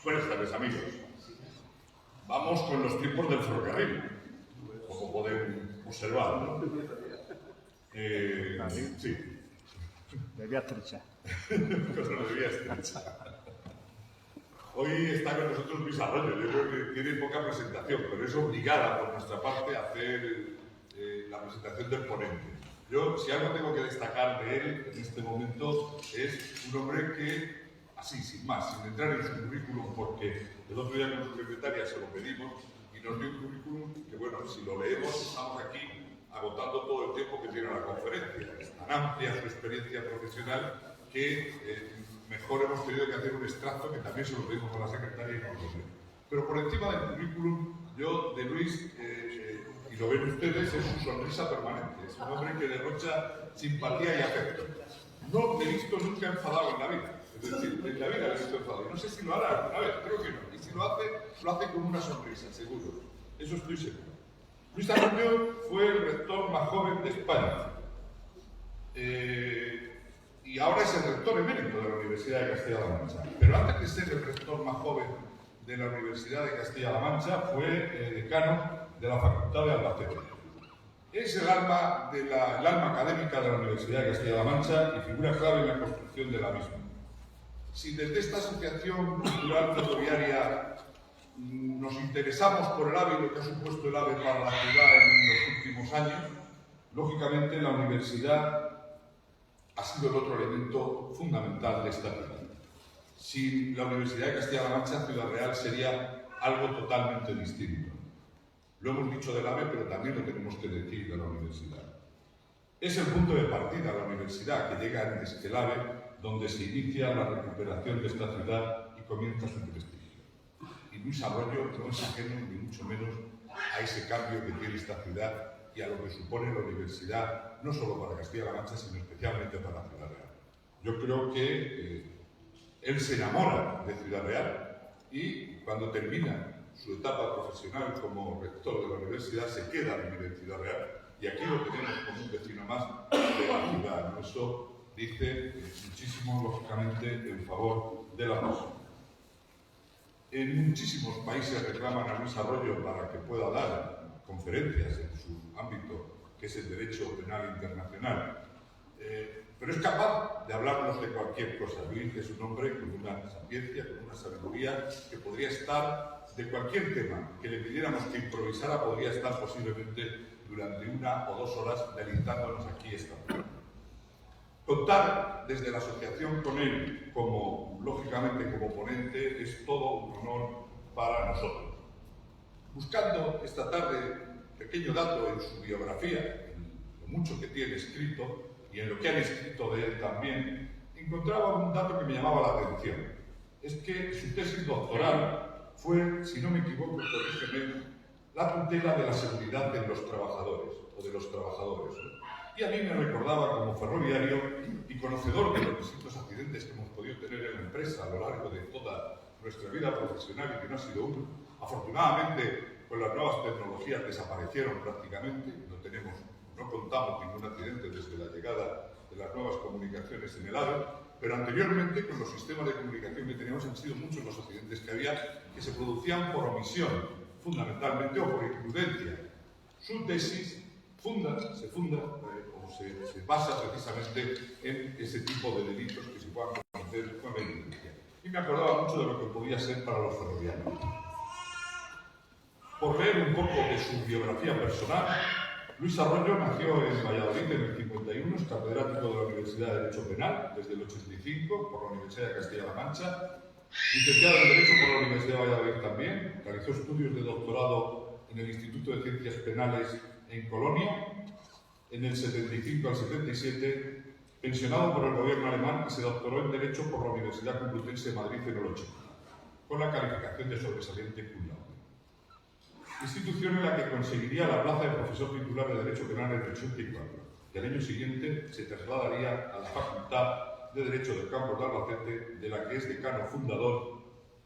Buenas tardes, amigos. Vamos con los tiempos del ferrocarril, como pueden observar, ¿no? Sí. De vía estrecha. De vía estrecha. Hoy está con nosotros Luis Arroyo. Yo creo que tiene poca presentación, pero es obligada por nuestra parte a hacer la presentación del ponente. Yo, si algo tengo que destacar de él en este momento, es un hombre que, así, sin más, sin entrar en su currículum, porque el otro día con su secretaria se lo pedimos y nos dio un currículum que, bueno, si lo leemos, estamos aquí agotando todo el tiempo que tiene la conferencia. Es tan amplia su experiencia profesional que mejor hemos tenido que hacer un extracto que también se lo pedimos a la secretaria y no lo dio. Pero por encima del currículum, yo de Luis, y lo ven ustedes, es su sonrisa permanente. Es un hombre que derrocha simpatía y afecto. No le he visto nunca enfadado en la vida. Es decir, en la vida le he visto enfadado. Y no sé si lo hará alguna vez, creo que no. Y si lo hace con una sonrisa, seguro. Eso estoy seguro. Luis Arroyo fue el rector más joven de España. Y ahora es el rector emérito de la Universidad de Castilla-La Mancha. Pero antes de ser el rector más joven de la Universidad de Castilla-La Mancha, fue decano de la Facultad de Albacete. Es el alma académica de la Universidad de Castilla-La Mancha y figura clave en la construcción de la misma. Si desde esta asociación cultural ferroviaria nos interesamos por el AVE y lo que ha supuesto el AVE para la ciudad en los últimos años, lógicamente la universidad ha sido el otro elemento fundamental de esta ciudad. Sin la Universidad de Castilla-La Mancha, Ciudad Real sería algo totalmente distinto. Lo hemos dicho del AVE, pero también lo tenemos que decir de la universidad. Es el punto de partida la universidad, que llega antes que el AVE, donde se inicia la recuperación de esta ciudad y comienza su prestigio. Y Luis Arroyo no es ajeno, ni mucho menos, a ese cambio que tiene esta ciudad y a lo que supone la universidad, no solo para Castilla-La Mancha, sino especialmente para Ciudad Real. Yo creo que él se enamora de Ciudad Real y cuando termina su etapa profesional como rector de la universidad se queda a vivir en Ciudad Real y aquí lo tenemos como un vecino más de la ciudad, ¿no? Eso dice muchísimo, lógicamente, en favor de la persona. En muchísimos países reclaman a Luis Arroyo para que pueda dar conferencias en su ámbito, que es el derecho penal internacional, pero es capaz de hablarnos de cualquier cosa. Luis es un hombre con una sapiencia, con una sabiduría que podría estar de cualquier tema que le pidiéramos que improvisara, podría estar posiblemente durante 1 o 2 horas deleitándonos aquí esta mañana. Contar desde la asociación con él, lógicamente como ponente, es todo un honor para nosotros. Buscando esta tarde un pequeño dato en su biografía, en lo mucho que tiene escrito y en lo que han escrito de él también, encontraba un dato que me llamaba la atención. Es que su tesis doctoral fue, si no me equivoco, corrígeme, la tutela de la seguridad de los trabajadores, o de los trabajadores. Y a mí me recordaba como ferroviario y conocedor de los distintos accidentes que hemos podido tener en la empresa a lo largo de toda nuestra vida profesional y que no ha sido uno. Afortunadamente, con las nuevas tecnologías desaparecieron prácticamente, no contamos ningún accidente desde la llegada de las nuevas comunicaciones en el AVE, pero anteriormente con los sistemas de comunicación que teníamos han sido muchos los accidentes que había que se producían por omisión, fundamentalmente, o por imprudencia. Su tesis se basa precisamente en ese tipo de delitos que se puedan cometer con la imprudencia. Y me acordaba mucho de lo que podía ser para los ferroviarios. Por leer un poco de su biografía personal, Luis Arroyo nació en Valladolid en el 51, es catedrático de la Universidad de Derecho Penal desde el 85 por la Universidad de Castilla-La Mancha, licenciado en Derecho por la Universidad de Valladolid también, realizó estudios de doctorado en el Instituto de Ciencias Penales en Colonia, en el 75 al 77, pensionado por el gobierno alemán y se doctoró en Derecho por la Universidad Complutense de Madrid en el 80, con la calificación de sobresaliente cum laude. Institución en la que conseguiría la plaza de profesor titular de Derecho Penal en el 84, y al año siguiente se trasladaría a la Facultad de Derecho del Campus de Albacete, de la que es decano fundador,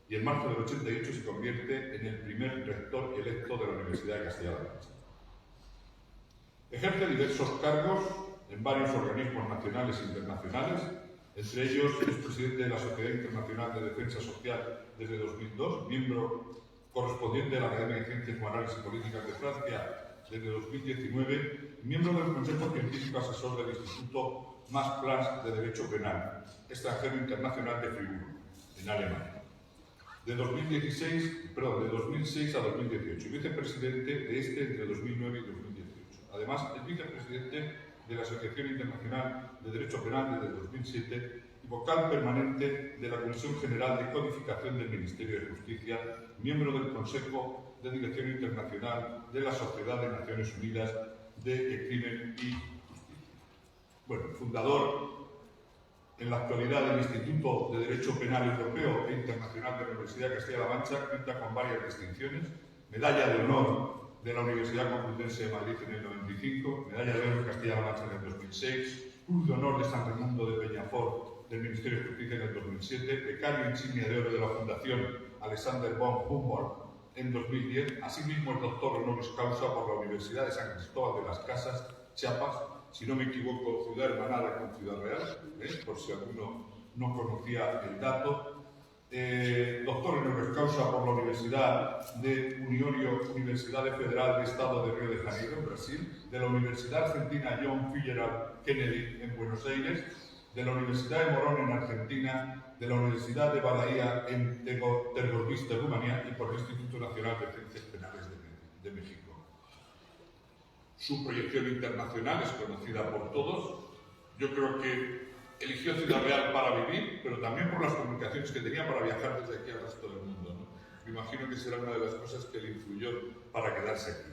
y en marzo del 88 se convierte en el primer rector electo de la Universidad de Castilla-La Mancha. Ejerce diversos cargos en varios organismos nacionales e internacionales, Entre ellos es presidente de la Sociedad Internacional de Defensa Social desde 2002, miembro correspondiente de la Academia de Ciencias Morales y Políticas de Francia desde 2019, miembro del Consejo Científico Asesor del Instituto Max Planck de Derecho Penal, extranjero internacional de Friburgo, en Alemania. De 2006 a 2018, y vicepresidente de este entre 2009 y 2018. Además, es vicepresidente de la Asociación Internacional de Derecho Penal desde 2007 y vocal permanente de la Comisión General de Codificación del Ministerio de Justicia, miembro del Consejo de Dirección Internacional de la Sociedad de Naciones Unidas de Crimen y Justicia. Bueno, fundador en la actualidad del Instituto de Derecho Penal Europeo e Internacional de la Universidad de Castilla-La Mancha, cuenta con varias distinciones: medalla de honor de la Universidad Complutense de Madrid en el 95, medalla de oro de Castilla-La Mancha en el 2006, Cruz de Honor de San Raimundo de Peñafort del Ministerio de Justicia en el 2007, becario insignia de oro de la Fundación Alexander von Humboldt en 2010, asimismo es doctor honoris causa por la Universidad de San Cristóbal de las Casas, Chiapas, si no me equivoco, ciudad hermanada con Ciudad Real, por si alguno no conocía el dato. Doctor honoris causa por la Universidad de Universidad Federal de Estado de Río de Janeiro, en Brasil, de la Universidad Argentina John F. Kennedy en Buenos Aires, de la Universidad de Morón en Argentina, de la Universidad de Bahía en Târgu, Rumanía, y por el Instituto Nacional de Ciencias Penales de México. Su proyección internacional es conocida por todos. Yo creo que eligió Ciudad Real para vivir, pero también por las comunicaciones que tenía para viajar desde aquí al resto del mundo, ¿no? Me imagino que será una de las cosas que le influyó para quedarse aquí.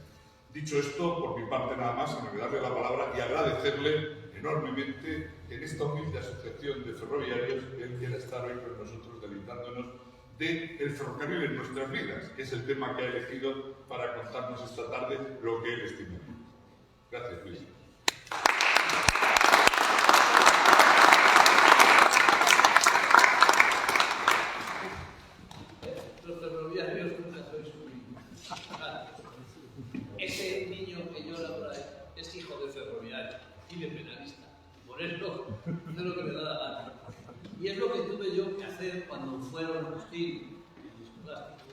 Dicho esto, por mi parte nada más, sino que darle la palabra y agradecerle enormemente en esta humilde asociación de ferroviarios que él quiera estar hoy con nosotros deleitándonos del ferrocarril en nuestras vidas, que es el tema que ha elegido para contarnos esta tarde lo que él estima. Gracias, Luis. Los ferroviarios nunca sois un... Ese niño que llora por ahí es hijo de ferroviario y de penalista. Por eso no es lo que me da la gana. Y es lo que tuve yo que hacer cuando fueron Agustín y el Escolástico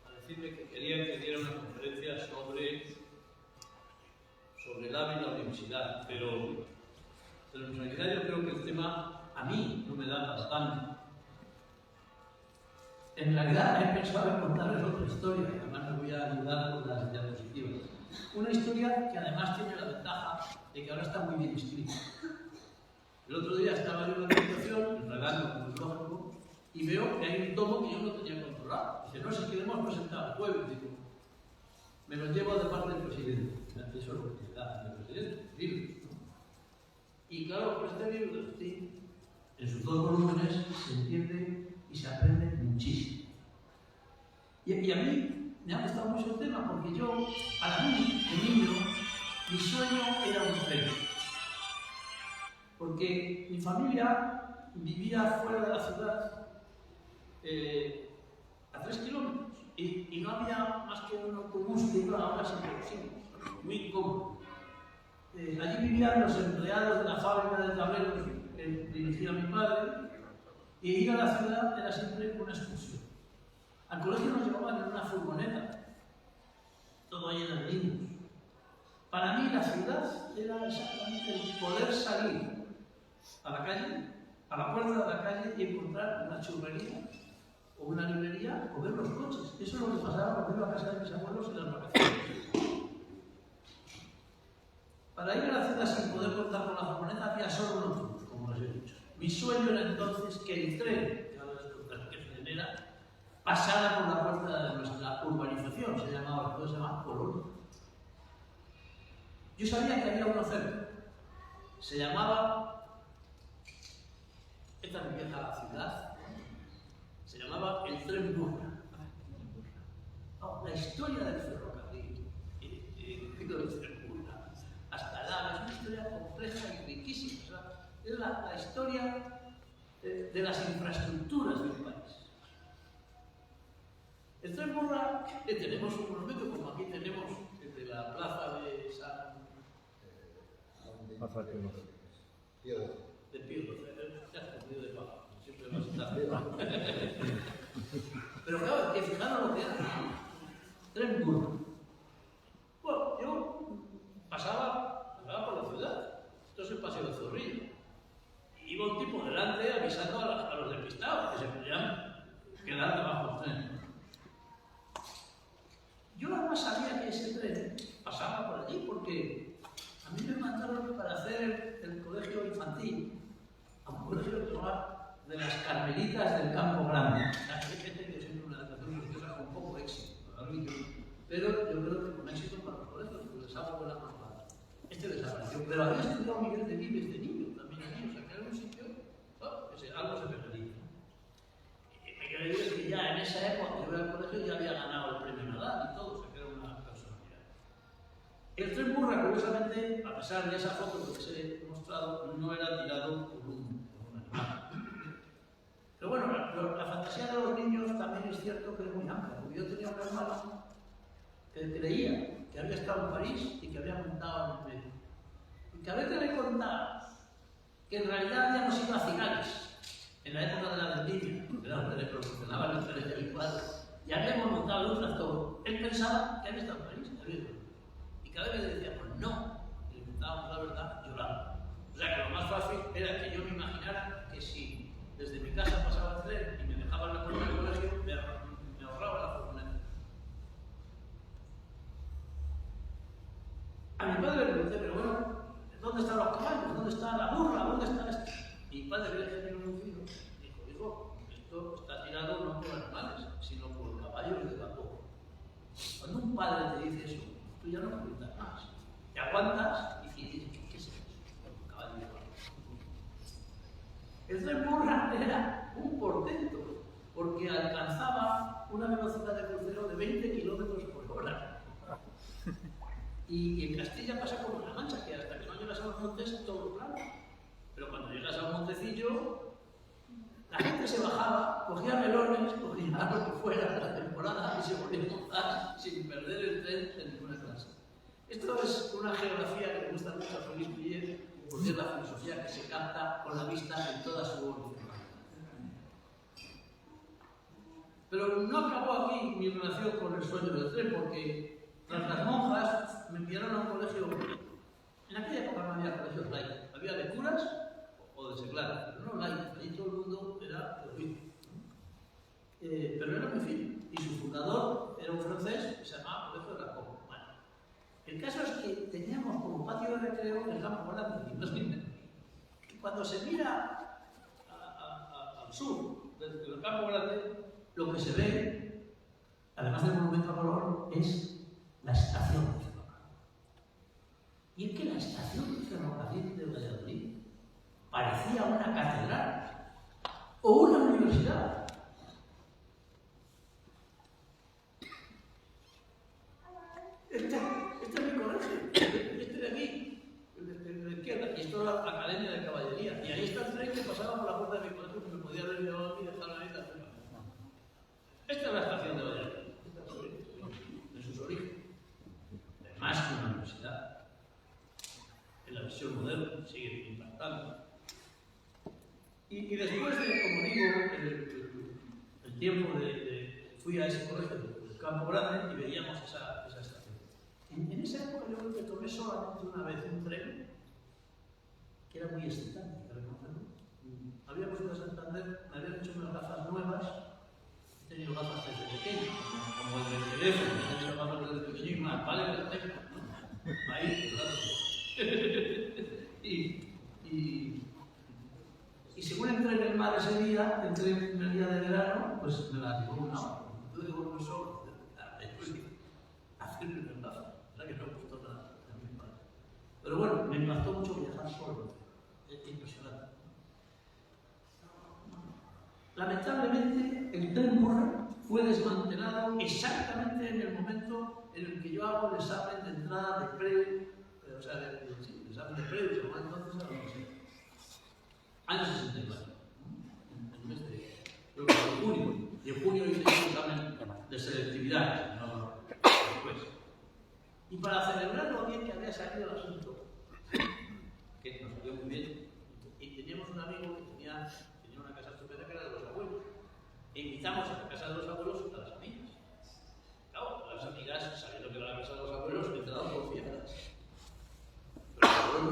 a decirme que querían que diera una conferencia sobre el AVE y la universidad. Pero de la universidad yo creo que el tema a mí no me da bastante. En realidad he pensado en contarles otra historia, y además me voy a ayudar con las diapositivas. Una historia que además tiene la ventaja de que ahora está muy bien escrita. El otro día estaba yo en la habitación, enredando como es lógico, y veo que hay un tomo que yo no tenía controlado. Dice, no sé qué le hemos presentado el jueves. Digo, me lo llevo de parte del presidente. Eso es lo que da el presidente, libro. Y claro, con este libro de Agustín, en sus dos volúmenes, se entiende y se aprende muchísimo. Y a mí me ha gustado mucho el tema porque yo, para mí, de niño, mi sueño era un tren. Porque mi familia vivía fuera de la ciudad a 3 kilómetros y no había más que un autobús que iba a horas imposibles, muy incómodo. Allí vivían los empleados de la fábrica de tableros que dirigía mi padre, y ir a la ciudad era siempre una excursión. Al colegio nos llevaban en una furgoneta, todo lleno de niños. Para mí la ciudad era exactamente el poder salir a la calle, a la puerta de la calle y encontrar una churrería o una librería o ver los coches. Eso es lo que pasaba cuando iba a casa de mis abuelos en las vacaciones. Para ir a la ciudad sin poder contar con la furgoneta había solo un autobús, como les he dicho. Mi sueño era entonces que el tren, que ahora es que se genera, pasara por la puerta de nuestra urbanización, se llamaba Colonia. Yo sabía que había una oferta, se llamaba, esta empieza la ciudad, se llamaba el tren Burra. No, la historia del ferrocarril, del tren Burra, hasta la es una historia compleja y riquísima. O sea, es la historia de las infraestructuras del país. El tren Burra, tenemos un monumento, como aquí tenemos desde la plaza de San... de Pío XII, Pero claro, que fijaros lo que era. Tren burro. Bueno, yo pasaba por la ciudad. Esto es el Paseo de Zorrilla. Y iba un tipo delante avisando a los despistados que se podían quedar debajo del tren. Yo además sabía que ese tren pasaba por allí porque a mí me mandaron para hacer el colegio infantil a un colegio que se llama de las Carmelitas del Campo Grande. Hay gente que siempre una educación religiosa con poco éxito, pero yo creo que con éxito para los colegios, porque les hago buena propaganda. Este desapareció, pero había estudiado Miguel de Vives de niño, también allí, o sea que era un sitio, algo se perdería. Miguel de Vives que ya en esa época, cuando iba al colegio, ya había ganado el premio Nadal y todo, o sea que era una personalidad. El tren burra, curiosamente, a pesar de esa foto que os he mostrado, no era tirado por un animal. Pero bueno, la fantasía de los niños también es cierto que es muy amplia, porque yo tenía un hermano que creía que había estado en París y que había montado en el medio. Y que a veces le contaba que en realidad habíamos ido a Cigales, en la época de la vendimia, que era donde le proporcionaban los trenes de mi padre, y habíamos montado en un tractor. Él pensaba que había estado en París, que había ido. Y cada vez le decíamos no, y le contábamos la verdad llorando. O sea que lo más fácil era que yo me imaginara que si desde mi casa pasaba el tren y me dejaban la puerta del colegio, me ahorraba la furgoneta. A mi padre le pregunté, pero bueno, ¿dónde están los caballos? ¿Dónde está la burra? ¿Dónde está esto? Y mi padre le dijo, dijo, hijo, esto está tirado no por animales, sino por caballos de campo. Cuando un padre te dice eso, tú ya no preguntas más. Te aguantas y dices, ¿qué es eso? Un caballo de campo. El tren burra era un portento, porque alcanzaba una velocidad de crucero de 20 kilómetros por hora. Y en Castilla pasa como en La Mancha, que hasta que no llegas a los montes es todo plano. Pero cuando llegas a un montecillo, la gente se bajaba, cogía melones, cogía lo que fuera de la temporada y se volvía a montar sin perder el tren en ninguna clase. Esto es una geografía que me gusta mucho a Félix Villiers, porque es la filosofía que se capta con la vista en toda su evolución. Pero no acabó aquí mi relación con el sueño del tren, porque tras las monjas me enviaron a un colegio. En aquella época no había colegios laicos, había de curas o de seglares, pero no laicos, allí todo el mundo era jesuita. Pero era muy fino, y su fundador era un francés que se llamaba Colegio de la Copa. Bueno, el caso es que teníamos como patio de recreo el Campo Grande, y no es ni menos. Y cuando se mira al sur del Campo Grande, lo que se ve, además del monumento a Colón, es la estación de ferrocarril. Y es que la estación de ferrocarril de Valladolid parecía una catedral o una universidad. Este es mi colegio, este de aquí, de la izquierda, y esto es la Academia de Caballería. Y ahí está el tren que pasaba por la puerta de mi colegio, que me podía haber llevado y dejarlo ahí. Esta es la estación de Valladolid, en sus orígenes. Más que una universidad. En la visión moderna sigue impactando. Y después de, como digo, el tiempo fui a ese colegio del Campo Grande y veíamos esa estación. En esa época yo creo que tomé solamente una vez un tren que era muy excitante, habíamos ido a Santander, me habían hecho unas gafas nuevas. He tenido gafas desde pequeño, como el del teléfono, he tenido gafas desde pequeño y más vale que las tengo, ¿no? Ahí, claro. Y según entré en el mar ese día, entré en el día de verano, pues me la llevó una hora. Yo digo, no solo, hacerme una gafas, o sea que no he puesto nada en mi padre. Pero bueno, me impactó mucho viajar solo, es impresionante. Lamentablemente, el tren burra fue desmantelado exactamente en el momento en el que yo hago el examen de entrada de PREU, o sea, el examen de PREU, se llama entonces a la universidad. Año 64, en el mes de junio. Y en junio hice un examen de selectividad, no después. Y para celebrar lo bien que había salido el asunto, que nos salió muy bien, y teníamos un amigo que tenía una casa estupenda que era de los abuelos. invitamos a la casa de los abuelos a las amigas. Claro, las amigas, sabiendo que era la casa de los abuelos, me quedaban por fiestas. Pero los abuelos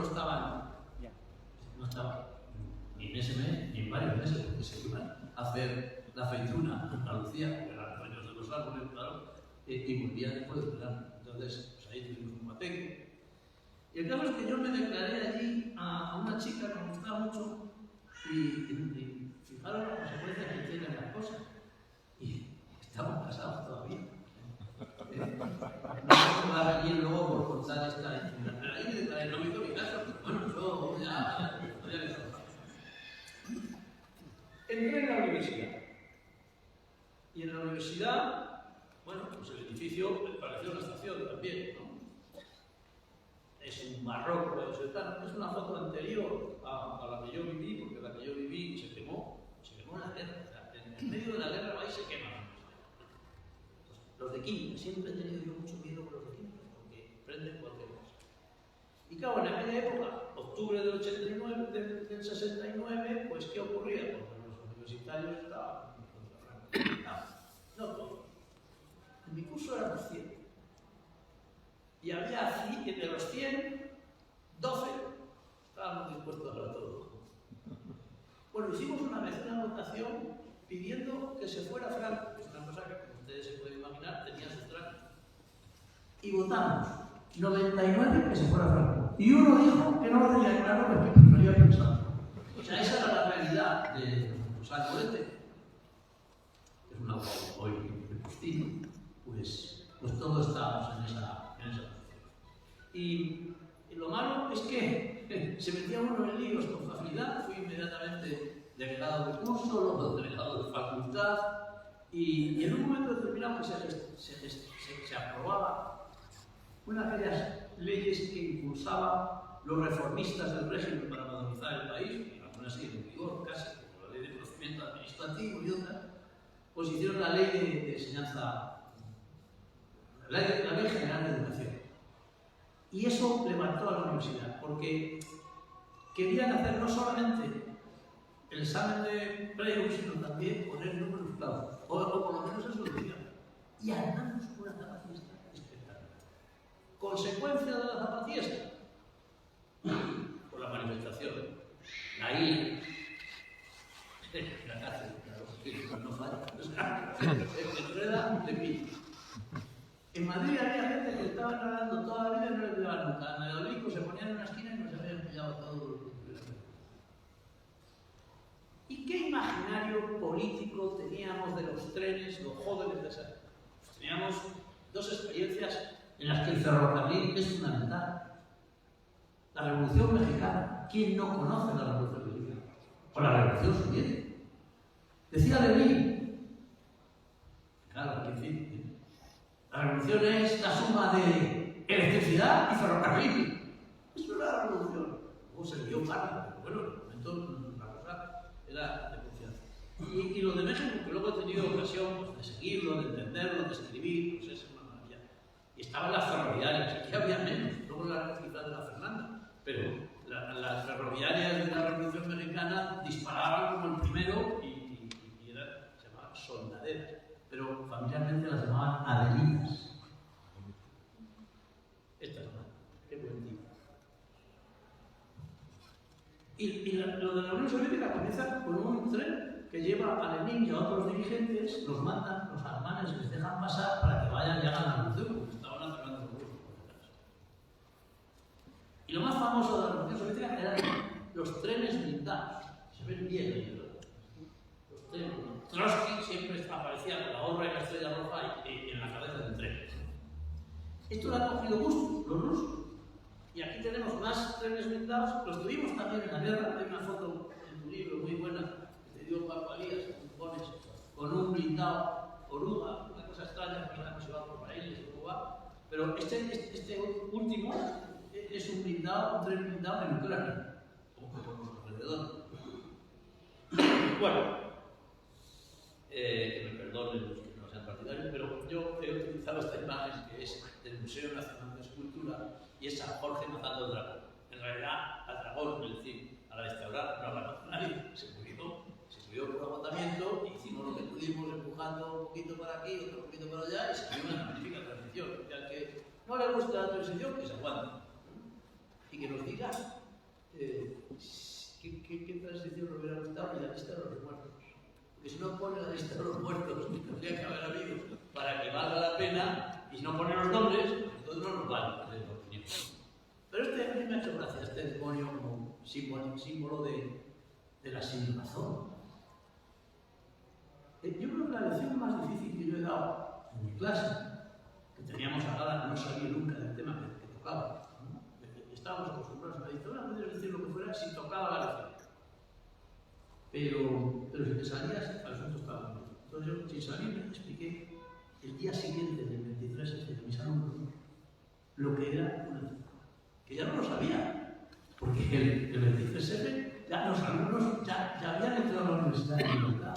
no estaban ni en ese mes, ni en varios meses, porque se iban a hacer la aceituna en Andalucía, porque eran dueños de los árboles, claro, y volvían después del verano. Entonces, pues ahí tuvimos un mateque. Y el caso es que yo me declaré allí a una chica que me gustaba mucho y fijaros las consecuencias que tienen las cosas. Y estamos casados todavía. No me va a venir luego por contar esta intimidad. Pero ahí me declaré, no me hizo mi caso. Bueno, yo ya le he dado. Entré en la universidad. Y en la universidad, bueno, pues el edificio me pareció una estación también, ¿no? Es un barroco, es una foto anterior a la que yo viví, porque la que yo viví se quemó en la guerra. O sea, en medio de la guerra va y se queman. Los de química, siempre he tenido yo mucho miedo con los de química, porque prenden cualquier cosa. Y claro, en aquella época, octubre del 89, del 69, pues ¿qué ocurría? Porque los universitarios estaban contra Franco. No todos. En mi curso éramos 100. Y había de los 100, 12 estábamos dispuestos a dar todo. Bueno, hicimos una vez una votación pidiendo que se fuera Franco, que es una cosa que, como ustedes se pueden imaginar, tenía su trámite. Y votamos 99 que se fuera Franco. Y uno dijo que no lo tenía claro porque no había pensado. O sea, esa era la realidad de Salvorete, que es un autor hoy de Postino, pues todos estábamos en esa posición. Y lo malo es que se metía uno en líos con facilidad. Fui inmediatamente delegado de curso, luego delegado de facultad, y en un momento determinado se aprobaba una de aquellas leyes que impulsaba los reformistas del régimen para modernizar el país, y algunas siguen en vigor casi, como la ley de procedimiento administrativo y otras, pues hicieron la ley de enseñanza, la ley general de educación. Y eso levantó a la universidad, porque querían hacer no solamente el examen de Preu, sino también poner números claros, o por lo menos eso lo decían. Y armamos una zapafiesta espectacular. Consecuencia de la zapafiesta, por la manifestación, la ira, la cárcel, claro, no falla, enreda de pie. En Madrid había gente que estaba nadando toda la vida y no le pillaban nunca. En Valladolid se ponían en una esquina y nos habían pillado todos los días. ¿Y qué imaginario político teníamos de los trenes, los jóvenes de esa época? Pues teníamos dos experiencias en las que el ferrocarril es fundamental. La Revolución Mexicana. ¿Quién no conoce la Revolución Mexicana? O la Revolución Soviética. Decía Lenin, claro, ¿qué decir? La revolución es la suma de electricidad y ferrocarril. Eso era la revolución. Luego se dio cara, pero bueno, en el momento la cosa era de confianza. Y lo de México, que luego he tenido ocasión pues, de seguirlo, de entenderlo, de escribir, pues es una maravilla. Y estaban las ferroviarias, aquí había menos, luego la electricidad de la Fernanda, pero las ferroviarias de la Revolución Mexicana disparaban como el primero y se llamaban soldaderas. Pero familiarmente las llamaban Adelinas. Esta es una. Qué buen tipo. Y lo de la Unión Soviética comienza con un tren que lleva a Lenin y a otros dirigentes, los mandan, los alemanes les dejan pasar para que vayan y hagan la revolución, porque estaban atacando los rusos por detrás. Y lo más famoso de la Revolución Soviética eran los trenes blindados. Se ven bien ahí, los trenes. Trotsky siempre aparecía con la gorra y la estrella roja y en la cabeza del tren. Esto le ha cogido gusto, los rusos. Y aquí tenemos más trenes blindados. Los tuvimos también en la guerra. Hay una foto en tu libro muy buena que te dio Paco Alías, que tú pones, con un blindado oruga, una cosa extraña que no se va por ahí, se va. Pero este último es un blindado, un tren blindado en Ucrania, como que por nuestro alrededor. Bueno. Que me perdonen los que no sean partidarios, pero yo he utilizado esta imagen que es del Museo Nacional de Escultura y es San Jorge matando al dragón. En realidad, al dragón, es decir, a la restaurar no la mató nadie, se murió por agotamiento, hicimos lo que pudimos en tocando un poquito por aquí, otro poquito por allá, y se hace una magnífica transición. Y al que no le gusta la transición, que se aguante. Y que nos diga qué transición le hubiera gustado y la lista de los muertos. Porque si no pone la lista de los muertos, que tendría que haber habido para que valga la pena, y si no pone los nombres, entonces no nos vale, desde mi opinión. Pero a mí me ha hecho gracia este demonio como símbolo de la sin razón. Yo creo que la lección más difícil que yo he dado en mi clase, que teníamos ahora, no sabía nunca del tema que tocaba, ¿no? Estábamos acostumbrados a la dictadura, podías decir lo que fuera si tocaba la lección. Pero si te salías, el asunto estaba muy bien. Entonces yo, sin salirme, expliqué el día siguiente del 23F a mis alumnos lo que era una dictadura. Que ya no lo sabía, porque el 23F ya los alumnos ya habían entrado a la universidad de libertad.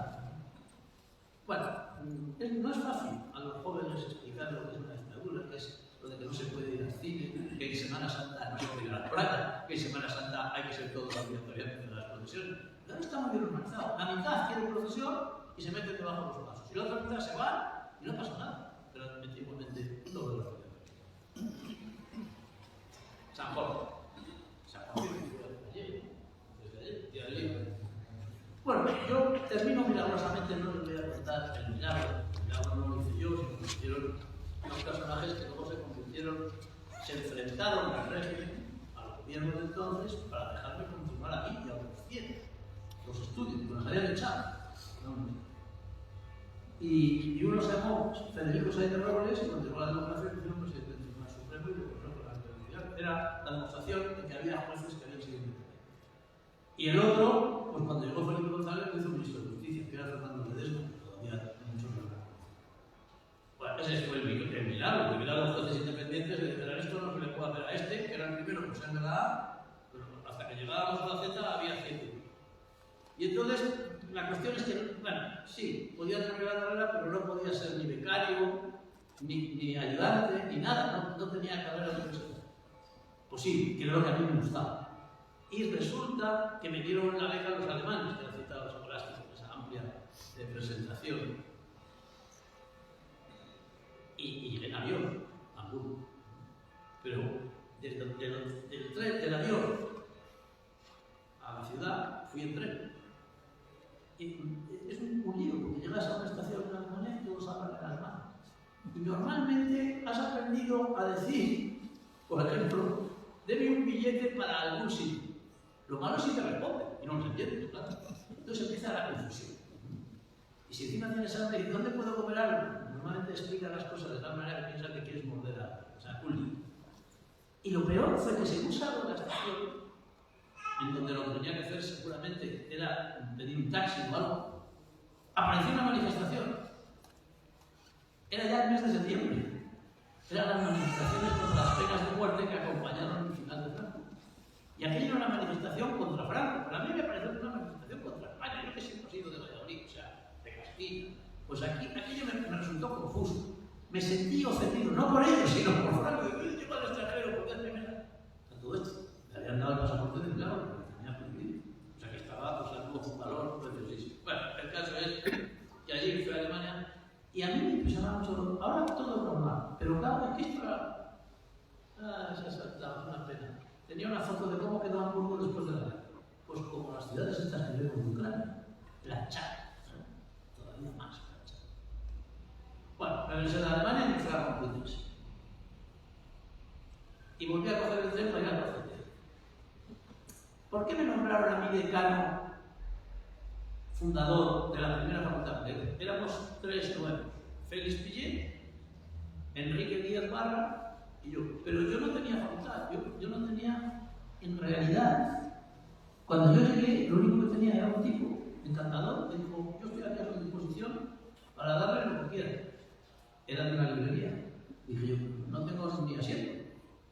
Bueno, no es fácil a los jóvenes explicar lo que es una dictadura, que es lo de que no se puede ir al cine, que en Semana Santa no se puede ir a la playa, que en Semana Santa hay que ser todos obligatoriamente de las procesiones. Pero está muy bien organizado. La mitad quiere procesión y se meten debajo de los pasos. Y la otra mitad se va y no pasa nada. Pero igualmente todo lo que San Jorge. Desde allí. Bueno, yo termino milagrosamente, no les voy a contar el milagro. El milagro no lo hice yo, sino que lo hicieron unos personajes que luego se convirtieron, se enfrentaron al régimen, al gobierno de entonces, para dejarme continuar a mí y a otros 100 los estudios, que nos habían echado. Y uno se llamó Federico Sáenz de Robles y continuó la democracia y pusieron presidente del Tribunal Supremo y lo puso por la universidad. Era la demostración de que había jueces que habían sido independientes. Y el otro, pues cuando llegó Felipe González, lo hizo ministro de Justicia, que era Fernando Ledesma, que todavía hay muchos lugares. Bueno, ese fue el milagro, porque eran los jueces independientes que dijeron esto no se le puede hacer a este, que era el primero por ser de la A, pero hasta que llegábamos a la Z había 100. Y entonces, la cuestión es que, bueno, sí, podía terminar la carrera, pero no podía ser ni becario, ni ayudante, ni nada, no tenía carrera universitaria. Pues sí, que era lo que a mí me gustaba. Y resulta que me dieron la beca los alemanes, que han citado los escolásticos, esa amplia presentación. Y en avión, a Hamburgo. Pero del avión a la ciudad fui en tren. Y es un lío, porque llegas a una estación de Alconé y todos hablan en alemán. Y normalmente has aprendido a decir, por ejemplo, deme un billete para algún sitio. Lo malo es si te responden y no lo entiendes, claro. Entonces empieza la confusión. Y si encima tienes hambre y ¿dónde puedo comer algo? Normalmente explica las cosas de tal manera que piensas que quieres morder algo. O sea, un lío. Y lo peor fue que según salgo de la estación, en donde lo que tenía que hacer seguramente era pedir un taxi o algo, apareció una manifestación. Era ya el mes de septiembre. Eran las manifestaciones contra las penas de muerte que acompañaron el final de Franco. Y aquello era una manifestación contra Franco. Para mí me pareció una manifestación contra España. Yo que siempre he sido de Valladolid, o sea, de Castilla. Pues aquí aquello me resultó confuso. Me sentí ofendido, no por ellos, sino por Franco. Yo llego al extranjero porque es primera. A todo esto, le habían dado el pasaporte de empleado, porque tenía prohibido. O sea que estaba pues, algo con valor preciosísimo. Bueno, el caso es que allí fui a Alemania y a mí me impresionaba mucho. Ahora todo es normal, pero cada vez que esto era. Una pena. Tenía una foto de cómo quedó Hamburgo después de la guerra. Pues como las ciudades estas que vemos en Ucrania, planchada, ¿no? Todavía más planchada. Bueno, regresé de Alemania y me fui a Complutense. Y volví a coger el tren para ir a Albacete. ¿Por qué me nombraron a mí decano fundador de la primera facultad? Éramos 3 nuevos. Félix Pillet, Enrique Díaz Barra y yo. Pero yo no tenía facultad, yo no tenía, en realidad, cuando yo llegué, lo único que tenía era un tipo encantador que dijo, yo estoy aquí a su disposición para darle lo que quiera. Era de una librería. Dije yo, no tengo ni asiento.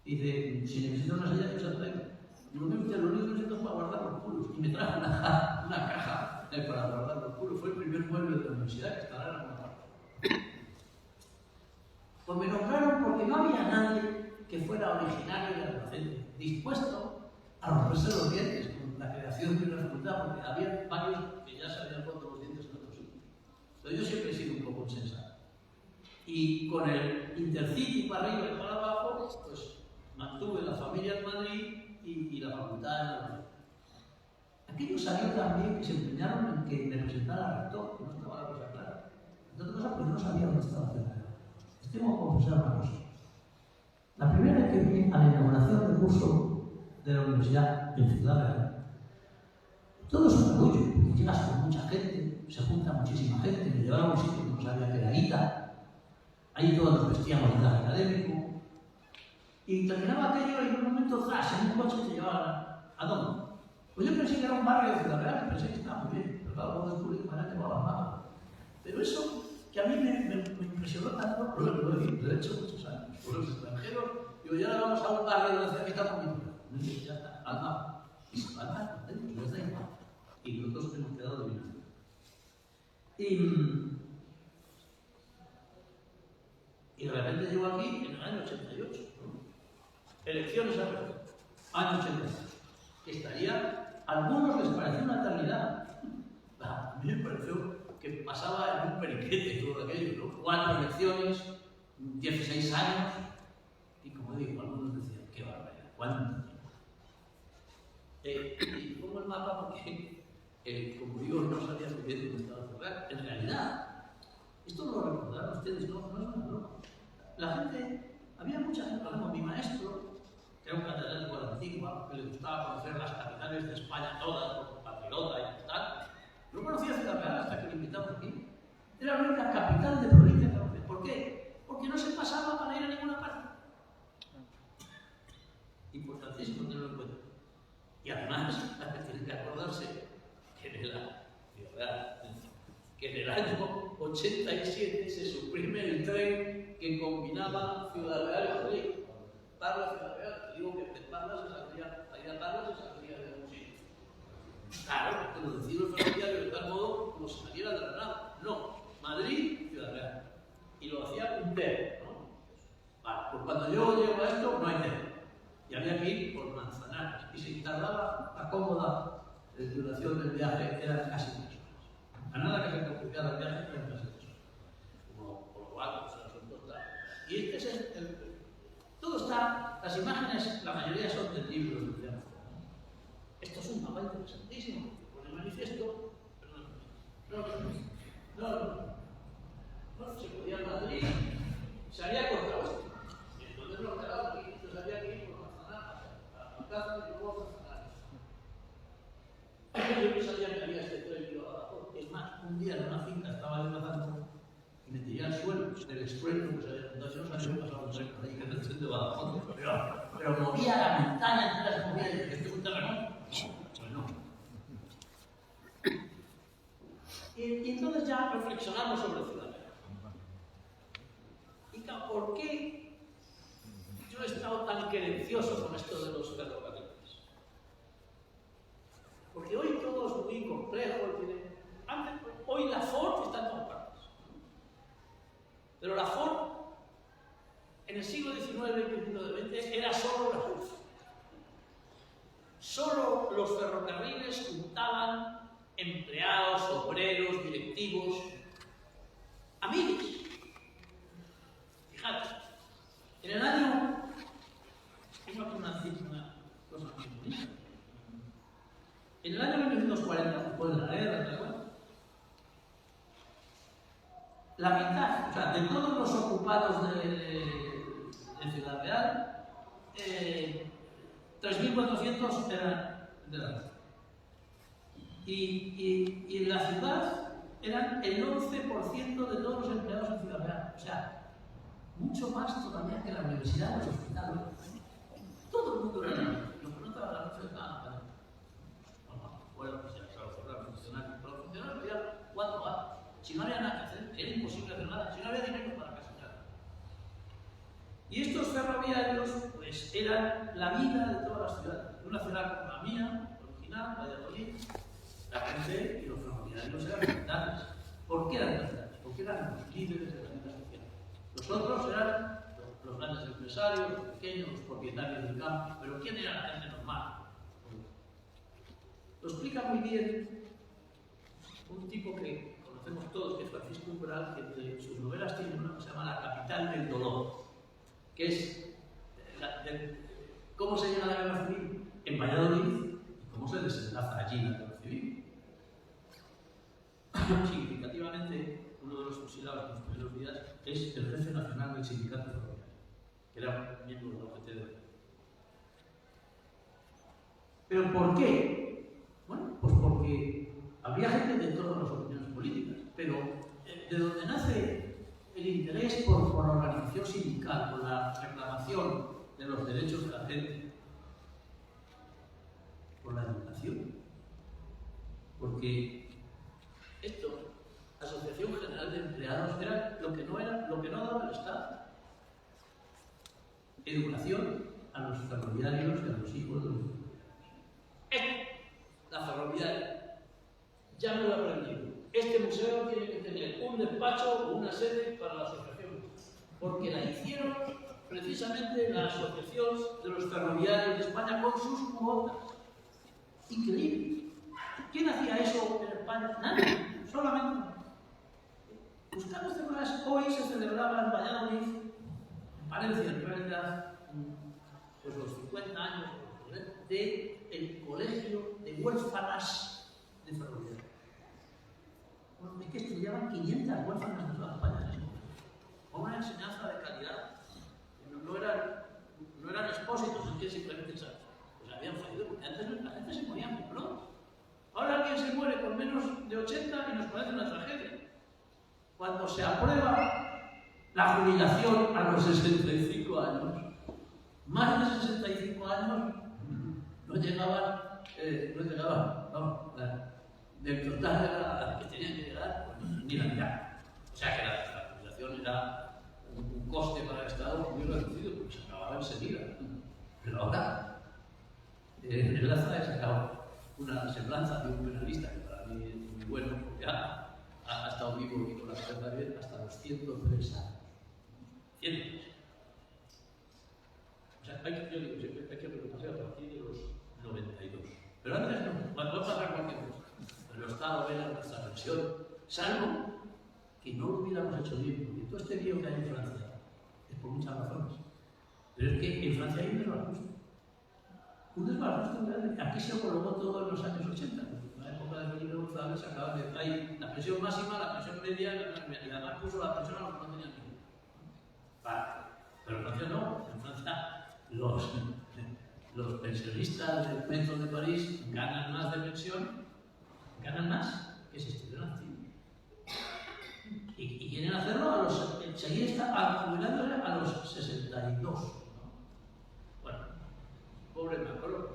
Dice, si necesito una silla, yo se la traigo. Digo, lo único que necesito es para guardar los puros. Y me trajo una caja para guardar los puros. Fue el primer mueble de la universidad que estaba en alguna parte. Pues me nombraron porque no había nadie que fuera originario de Albacete, dispuesto a romperse los dientes con la creación de una facultad, porque había varios que ya se habían roto los dientes en otros sitios. Pero yo siempre he sido un Y con el Intercity para arriba y para abajo, pues mantuve la familia en Madrid y la facultad en Madrid. Aquello salió también que se empeñaron en que me presentara al rector, que no estaba la cosa clara. Entre otras cosas, porque no sabía dónde estaba la ciudad. Les tengo que confesar una cosa. La primera vez que vine a la inauguración del curso de la universidad en Ciudad Real, todo es un orgullo, porque llegas con mucha gente, se junta muchísima gente, me llevaron a un sitio que no sabía que era ITA, ahí todos nos vestíamos de traje académico, y terminaba aquello y en un momento tras, en un coche te llevaban ¿a dónde? Pues yo pensé que era un barrio de Ciudad Real, pensé que estaba muy bien, pero claro, luego descubrí que me habían llevado a Málaga. Pero eso que a mí me impresionó tanto, lo he hecho muchos años, por los extranjeros, digo, ya ahora vamos a un barrio de la ciudad que está muy bien. No sé, ya está, Alma. Y se van a contentos, les da igual. Y nosotros hemos quedado dominados. Y de repente llego aquí en el año 88, ¿no? Elecciones a ver, año 88. Que estaría, a algunos les pareció una eternidad. A mí me pareció que pasaba en un periquete todo aquello, ¿no? 4 elecciones, 16 años, y como digo, algunos decían, qué barbaridad, ¿cuánto tiempo? Y pongo el mapa porque, como yo no sabía muy bien dónde estaba Ciudad, en realidad, esto lo recordarán ustedes, no es una broma. La gente, había mucha gente, por ejemplo, mi maestro, que era un catedrático de la Antigua, que le gustaba conocer las capitales de España todas, como patriota y tal. No conocía Ciudad Real hasta que lo invitamos aquí. Era la única capital de provincia que conocía. ¿Por qué? Porque no se pasaba para ir a ninguna parte. Importantísimo tenerlo en cuenta. Y además, tienen que acordarse que en el año 87 se suprime el tren que combinaba Ciudad Real y Madrid. Parla, Ciudad Real. Te digo que de Parla se saldría, allá Parla se saldría de algún sitio. Claro, porque los vecinos ferroviarios de tal modo como si saliera de la nada. No, Madrid, Ciudad Real. Y lo hacía un tren, ¿no? Vale, pues cuando yo llego a esto, no hay tren. Y había que ir por Manzanares. Y si tardaba la cómoda duración del viaje, eran casi 3 horas. A nada que se complicara el viaje, eran casi 3 horas. Como por lo cual, pues el asunto está. Y este es todo está, las imágenes, la mayoría son de libros de teatro. Esto es un mapa interesantísimo. Pone el manifiesto. No, se podía en Madrid, se había cortado esto. Y entonces lo quedaba aquí, entonces había que ir por Manzanares, a Alcázar y luego a Manzanares. Yo no sabía que había este tren y lo es más, un día en una finca estaba yo pasando y me tiré al suelo del estruendo que se había juntado. Yo no sabía que pasaba un tren por ahí, que era el tren de Badajoz. Pero movía la montaña entera, se movía y dije, ¿esto es un terremoto? Pues no. Y entonces ya reflexionamos sobre Ciudad Real. Y ¿por qué yo he estado tan querencioso con esto de los ferrocarriles? Porque hoy todo es muy complejo. Hoy la Ford está en todas partes. Pero la Ford, en el siglo XIX y principios del XX, era solo la Ford. Solo los ferrocarriles juntaban empleados, obreros, directivos, amigos. Fíjate, en el año, tengo aquí una cosa muy bonita. En el año 1940, después de la guerra, ¿te acuerdas? La mitad, o sea, de todos los ocupados de Ciudad Real, 3.400 eran de la guerra. Y en la ciudad eran el 11% de todos los empleados en Ciudad Real. O sea, mucho más todavía que la universidad o los hospitales. Todo el mundo era lo que no estaba la noche estaba. Bueno, pues ya se lo cerraron los funcionarios. Pero los funcionarios veían 4 años. Si no había nada que hacer, era imposible hacer nada. Si no había dinero para casillar. Y estos ferroviarios, pues, eran la vida de todas las ciudades. Una ciudad como la mía, original, Valladolid. La gente y los ferroviarios eran militares. ¿Por qué eran militares? Porque eran los líderes de la vida social. Los otros eran los grandes empresarios, los pequeños, los propietarios del campo. Pero ¿quién era la gente normal? Lo explica muy bien un tipo que conocemos todos, que es Francisco Umbral. cultural que entre sus novelas tiene una que se llama La capital del dolor, que es cómo se llega a la guerra civil en Valladolid y cómo se desenlaza allí la guerra civil. Significativamente, uno de los fusilados en los primeros días es el jefe nacional del sindicato ferroviario, que era miembro de la UGT. ¿Pero por qué? Bueno, pues porque había gente de todas las opiniones políticas, pero de donde nace el interés por la organización sindical, por la reclamación de los derechos de la gente, por la educación. Porque esto, Asociación General de Empleados, era lo que no daba el Estado. Educación a los ferroviarios y a los hijos de los ferroviarios. La ferroviaria, ya me lo he aprendido. Este museo tiene que tener un despacho o una sede para la asociación, porque la hicieron precisamente la Asociación de los Ferroviarios de España con sus cuotas. Increíble. ¿Quién hacía eso en España? Nadie, solamente. Buscando células, hoy se celebraba en Valladolid, en Palencia, en realidad, pues los 50 años del colegio de huérfanas de ferroviarios. Bueno, es que estudiaban 500 huérfanas de toda España en ese momento. Con una enseñanza de calidad. No eran expósitos en que simplemente pues habían fallecido, porque antes la gente se moría muy pronto. Ahora alguien se muere con menos de 80 y nos parece una tragedia. Cuando se aprueba la jubilación a los 65 años, más de 65 años no llegaban, vamos, del total de la que tenían que llegar, pues, ni la mitad. O sea que la jubilación era un coste para el Estado muy reducido, porque se acababa enseguida. Pero ahora, en la zona he sacado una semblanza de un penalista que para mí es muy bueno, porque ha estado vivo y con la verdad bien hasta los 103 años. 103. O sea, yo digo siempre, hay que preocuparse a partir de los 92. Pero antes no, cuando va a pasar cualquier cosa. El Estado vela nuestra pensión, salvo que no lo hubiéramos hecho bien, porque todo este lío que hay en Francia es por muchas razones. Pero es que en Francia hay un desbarajuste. Un desbarajuste grande. Aquí se homologó todo en los años 80. En la época de Felipe González se acaba de hay la pensión máxima, la pensión media y además puso la pensión a los que no tenían ni. Vale. Pero en Francia no. En Francia los pensionistas del metro de París ganan más de pensión, ganan más que si estuvieran activos. Y quieren hacerlo seguir jubilándole a los 62. ¿No? Bueno, pobre Macron,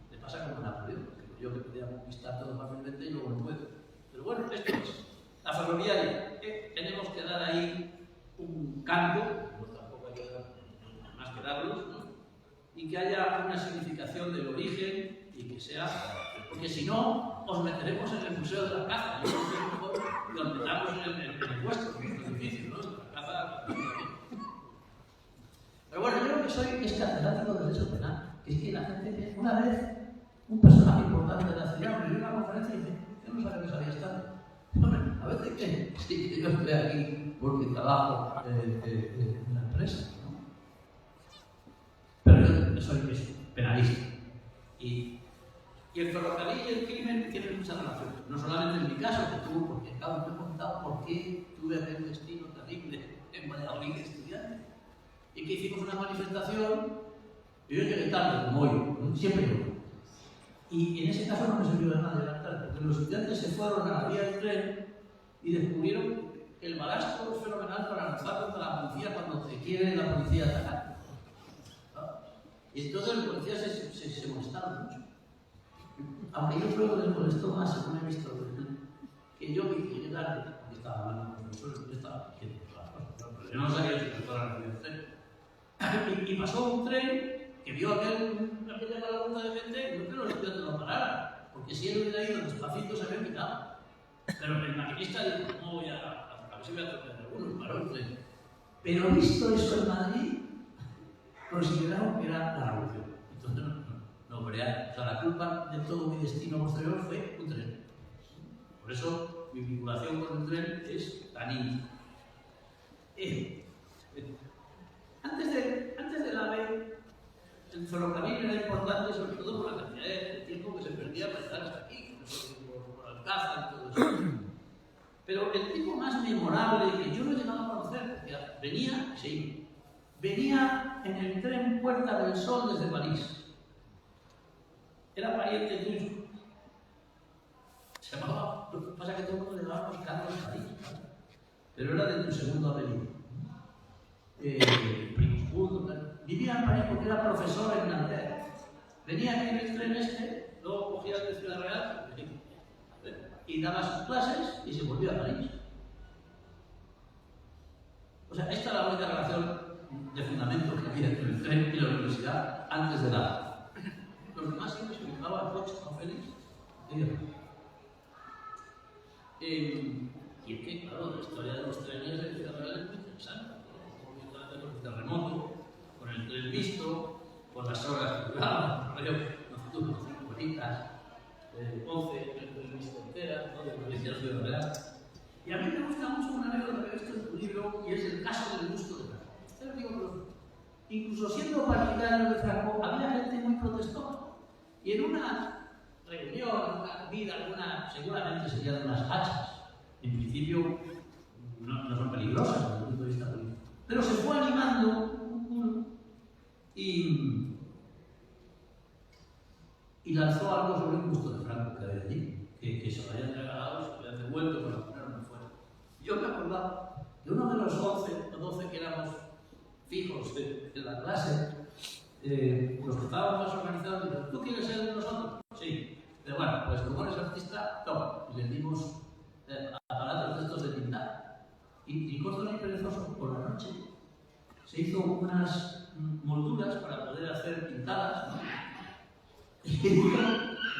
le pasa como a Napoleón, que yo que podía conquistar todo fácilmente y luego no puedo. Pero bueno, esto es la ferroviaria. Tenemos que dar ahí un cambio, pues tampoco hay que dar más que darlos, ¿no? Y que haya una significación del origen y que sea, porque si no, os meteremos en el Museo de la Caza, y os metamos en el vuestro, en nuestro edificio, ¿no? La Caza. Pero bueno, yo creo que soy catedrático de derecho penal, que es que la gente, una vez, un personaje importante de la ciudad me dio una conferencia y dice, yo no sabía que sabía estar. Bueno, a veces que sí, que yo estoy aquí porque trabajo en la empresa. Pero yo soy penalista. Y el ferrocarril y el crimen tienen muchas relaciones. No solamente en mi caso, que tuvo, porque claro, te he contado por qué tuve aquel destino terrible en Valladolid de estudiante. Y que hicimos una manifestación, y yo llegué tarde, como hoy, siempre yo. Y en ese caso no me sirvió de nada llegar tarde, porque los estudiantes se fueron a la vía del tren y descubrieron que el balasto es fenomenal para lanzar contra la policía cuando te quiere la policía atacar. Y entonces los policías se molestaron mucho. Aunque yo creo que les molestó más, según he visto, que yo que llegué tarde, porque estaba hablando con los profesores, yo estaba haciendo todas las cosas, pero yo no sabía si se fuera a la vía del tren. Y pasó un tren que vio aquella palabra de gente y no que los estudiantes lo pararan, porque si él hubiera ido despacito se había quitado. Pero el maquinista dijo, no voy a ver si voy a atropellar a alguno, paró el tren. Pero visto eso en Madrid, consideraron que era la revolución. Entonces no crean. O sea, la culpa de todo mi destino posterior fue un tren. Por eso mi vinculación con el tren es tan íntima. Antes del AVE, el ferrocarril era importante sobre todo por la cantidad de tiempo que se perdía para llegar hasta aquí, por Alcázar y todo eso. Pero el tipo más memorable que yo no he llegado a conocer, porque venía, sí, venía en el tren Puerta del Sol desde París. Era pariente tuyo. Se llamaba, lo que pasa es que todo el mundo le llamábamos Carlos París, ¿vale? Pero era de tu segundo apellido. Vivía en París porque era profesor en Nanterre. Venía aquí en el tren este, luego cogía el de Ciudad Real y daba sus clases y se volvió a París. O sea, esta es la única relación de fundamento que había entre el tren y la universidad antes de la. Los demás siempre se ubicaban en coche, ¿no, Félix? Y es que, claro, la historia de los trenes de Ciudad Real es muy interesante. Con el terremoto, con el tren visto, con las horas que duraban, nocturnos, 5 horitas, 11, el tren visto entera, ¿no? De la Universidad de Ciudad Real. Y a mí me gusta mucho una anécdota que he visto en tu libro y es el caso del busto de Franco. Este lo digo, pero incluso siendo partidario de Franco, había gente muy protestona. Y en una reunión, en una comida, seguramente serían unas hachas. En principio no son peligrosas desde el punto de vista político. Pero se fue animando uno y lanzó algo sobre un busto de Franco que había allí, que se lo habían regalado, se lo habían devuelto para ponerlo fuera. Yo me acordaba de uno de los 11 o 12 que éramos fijos en la clase, los que estábamos más organizados, dijeron, ¿tú quieres ser de nosotros? Sí. Pero bueno, pues como eres artista, toma. Y le dimos aparatos de estos de pintar. Y corto y perezoso, por la noche, se hizo unas molduras para poder hacer pintadas, ¿no? Y dijo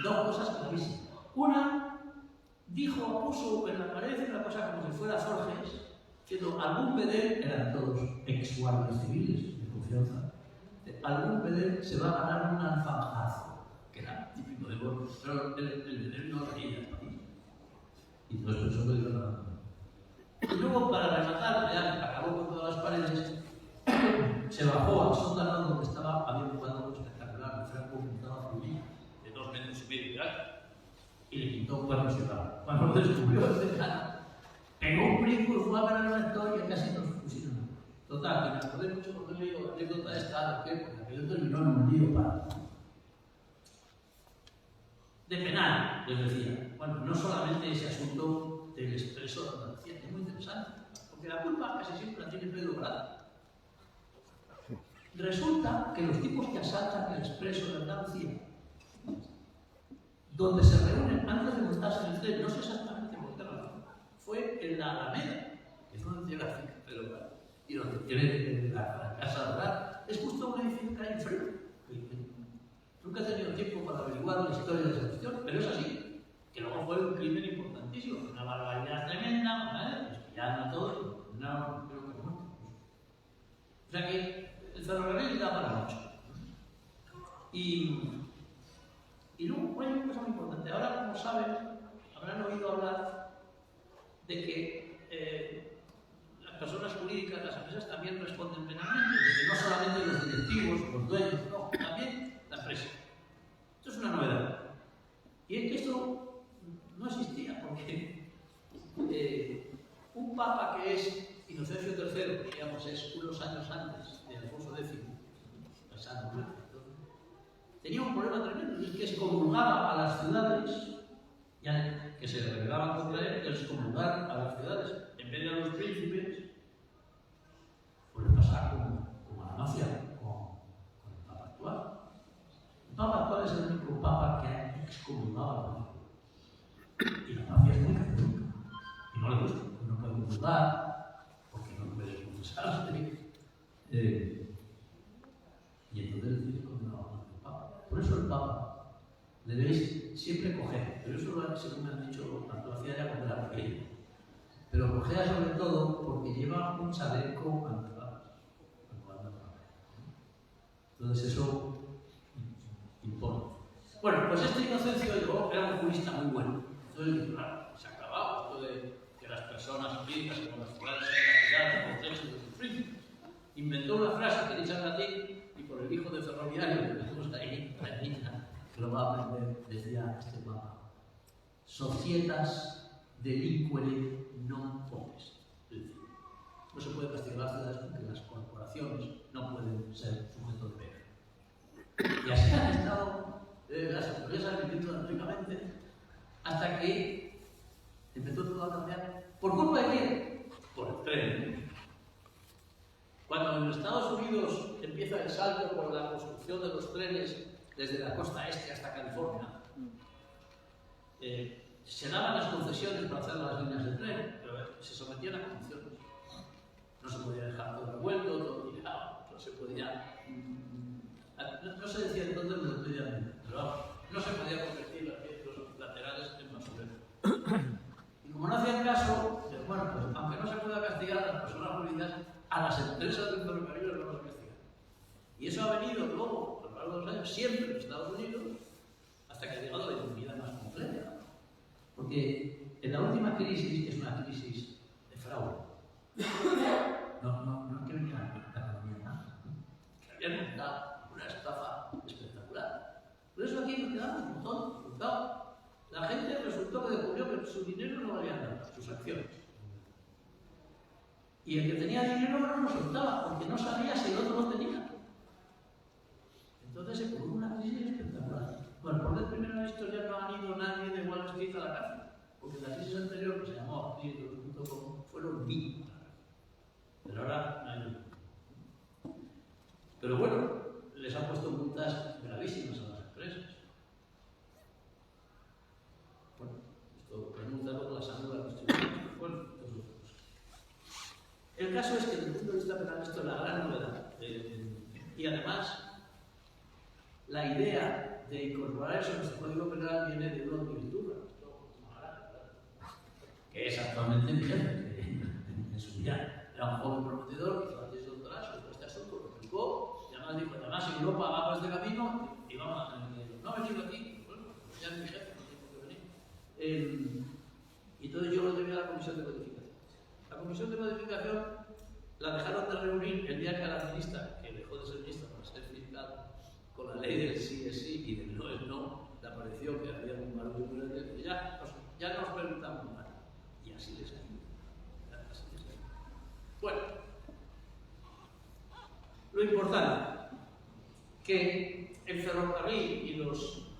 dos cosas clarísimas. Una, puso en la pared una cosa como si fuera Forges, diciendo, algún PD, eran todos ex-guardias civiles de confianza, algún PD se va a ganar un alfamajazo, que era típico de Borges, pero el PD no reía. Y entonces pensó que iban a. Y luego, para rematar, ya acabó con todas las paredes, se bajó al sótano donde había un cuadro espectacular de Franco pintado a Rubí, de 2,5 metros de alto, y le pintó cuadros y barro. Cuando lo descubrió el decano, pegó un brinco y fue a ver al rector y casi nos pusieron. Total, que me acordé mucho porque le digo la anécdota esta, porque aquello terminó en un lío para. De penal, les decía. Bueno, no solamente ese asunto del expreso de Andalucía, que es muy interesante, porque la culpa casi siempre la tiene Pedro Prado. Resulta que los tipos que asaltan el expreso de Andalucía, donde se reúnen antes de montarse en el tren, no sé exactamente por qué razón, fue en la Alameda, que es donde llega Pedro Prado, y donde tiene la Casa Doral, es justo un edificio que hay enfrente. Nunca he tenido tiempo para averiguar la historia de esa cuestión, pero es así, que luego fue un crimen importantísimo, una barbaridad tremenda, ¿vale? Les pillaron a todos, no, creo que no. O sea que el ferrocarril da para mucho. Y luego hay una cosa muy importante. Ahora, como saben, habrán oído hablar de que las personas jurídicas, las empresas también responden penalmente, de que no solamente los directivos, los dueños, no, también la empresa. Esto es una novedad. Y es que esto no existía, porque un papa que es Inocencio III, que digamos es unos años antes de Alfonso X, pasando, tenía un problema tremendo, y es que excomulgaba a las ciudades, ya que se rebelaban contra él, excomulgar a las ciudades, en vez de a los príncipes, pues le pasaba como a la mafia, con el papa actual. El papa actual es el único papa que ha excomulgado a la mafia. Y la mafia es muy católica, y no le gusta, porque no puede comulgar, porque no puede confesarse. Y entonces dice condenado al Papa. Por eso el Papa debéis siempre coger, pero eso según me han dicho, lo hacía ya cuando era pequeño. Pero cogea sobre todo porque lleva un chaleco antibalas. Entonces eso importa. Bueno, pues este Inocencio era un jurista muy bueno. Entonces, claro, se ha acabado esto personas jurídicas como las ciudades castellanas o textos de sus príncipes. Inventó una frase que dice en latín y por el hijo de ferroviario que tenemos ahí, la niña, que lo va a aprender, decía este papa: societas delinquere non potest. Es decir, no se puede castigar a las ciudades porque las corporaciones no pueden ser sujeto de pena. Y así han estado las empresas viviendo anónimamente hasta que empezó todo a cambiar. ¿Por culpa de quién? Por el tren. Cuando en Estados Unidos empieza el salto por la construcción de los trenes desde la costa este hasta California, se daban las concesiones para hacer las líneas de tren, pero se sometían a condiciones. No se podía dejar todo revuelto, todo tirado, no se podía... No se decía entonces lo mediamente, pero no se podía convertir los laterales en basurero. Y como no hacían caso, bueno, pues aunque no se pueda castigar a las personas jurídicas, a las empresas del ferrocarril las vamos a castigar. Y eso ha venido luego, a lo largo de los años, siempre en Estados Unidos, hasta que ha llegado la economía más completa. Porque en la última crisis es una crisis de fraude. No que venía la economía más. Que habían montado una estafa espectacular. Por eso aquí nos quedamos un montón, resultado. La gente resultó que descubrió que su dinero no valía nada, sus acciones. Y el que tenía dinero no lo soltaba, porque no sabía si el otro lo tenía. Entonces se produjo una crisis espectacular. Bueno, por vez primera en la historia no ha ido nadie de Wall Street a la cárcel, porque la crisis anterior, que se llamó crisis de 2.0, fueron 1000. Pero ahora no hay ninguno. Pero bueno, les han puesto multas gravísimas a las empresas. Bueno, esto remonta con la salud de la distribución. Bueno, el caso es que desde el punto de vista penal esto es la gran novedad. Y además, la idea de incorporar eso en nuestro código penal viene de una arquitectura, que es actualmente vigente en su día. Era un joven prometedor que hizo la tesis de doctorado sobre este asunto, lo explicó, y además dijo: además Europa va por este camino y vamos a no venir aquí, bueno, ya es mi jefe, no tengo que venir. Y entonces yo lo llevé a la comisión de codificación. La comisión de codificación la dejaron de reunir el día que a la ministra, que dejó de ser ministra para ser fiscal, con la ley del sí es sí y del no es no, le apareció que había un barullo muy grande, y ya nos preguntamos más. Y así les ha ido. Bueno, lo importante, que el ferrocarril y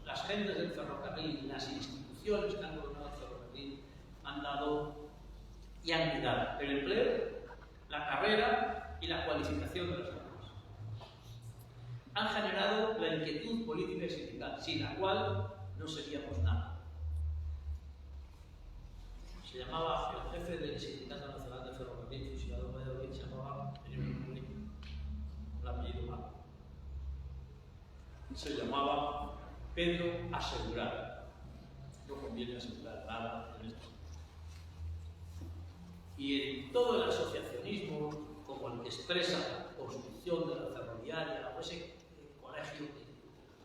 las gentes del ferrocarril, las instituciones que han gobernado el ferrocarril, han dado y han cuidado el empleo, la carrera y la cualificación de las personas. Han generado la inquietud política y sindical, sin la cual no seríamos nada. Se llamaba el jefe del Sindicato Nacional de Ferrocarril Fusilado de Valladolid, se llamaba el apellido malo. Se llamaba Pedro Asegurar. No conviene asegurar nada en esto. Y en todo el asociacionismo, como el que expresa la construcción de la ferroviaria, o ese colegio,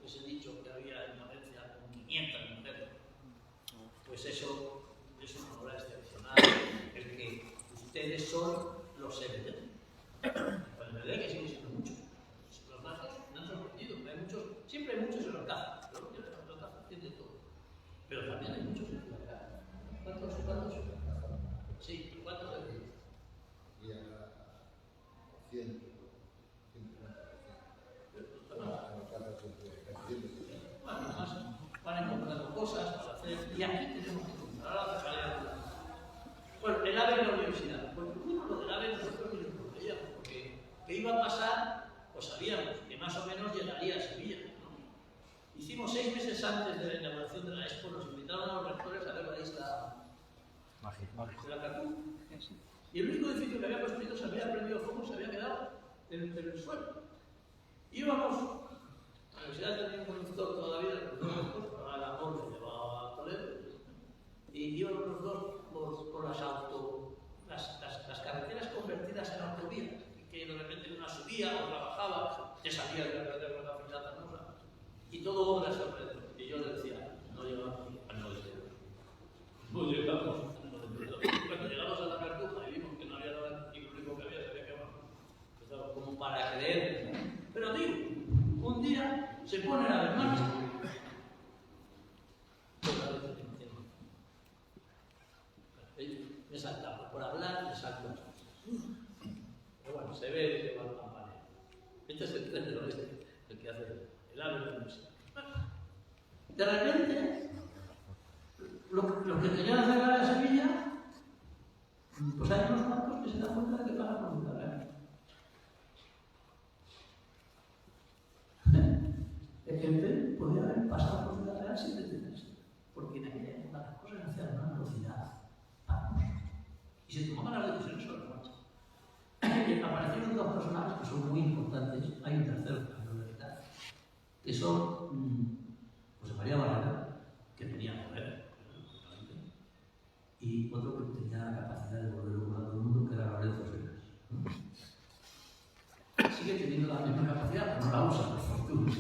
ese dicho que había en Valencia con 500 mujeres, pues eso es una obra excepcional, el que ustedes son los herederos. Pues la verdad es que sigue siendo mucho. Los nazis me han sorprendido, hay muchos, siempre hay muchos en los cazas, pero los cazas tienen todo. Pero también hay muchos en la cara. ¿Cuántos? Sí, ¿cuántos herederos? Y a 100. Bueno, además van encontrando cosas para hacer, y aquí tenemos que encontrar la tarea. Bueno, el AVE en la universidad. Pues lo del AVE nosotros ni lo veíamos, porque ¿qué iba a pasar? Pues sabíamos que más o menos llegaría a Sevilla, ¿no? Hicimos 6 meses antes de la inauguración de la Expo, nos invitaron a los rectores a ver la isla de la Cartú. Y el único edificio que había construido se había prendido fuego, se había quedado en el suelo. Íbamos, la universidad tenía un conductor toda la vida, el conductor, ahora la amor se llevaba a Toledo, y íbamos los dos por las carreteras convertidas en autovías, que de repente una subía, otra bajaba, te salía de la carretera con la final Tanosa, y todo obras alrededor. Y yo le decía: no llegamos al 9 de enero. No llegamos al 9 de enero. Cuando llegamos a la se ve que va al campanero. Este es el tren del oeste, el que hace el ave de la música. De repente, lo que querían hacer a Sevilla, pues hay unos cuantos que se dan cuenta de que pagan por Ciudad Real. El tren podía haber pasado por Ciudad Real sin detenerse, porque en aquella época las cosas se hacían a una velocidad, vamos, y se tomaban las decisiones sobre la marcha. Aparecieron dos personajes que son muy importantes. Hay un tercero, la verdad, que son José María Barrera, que tenía poder, y otro que tenía la capacidad de volver loco a todo el mundo, que era Lorenzo Seras. Sigue teniendo la misma capacidad, pero no la usa, por fortuna.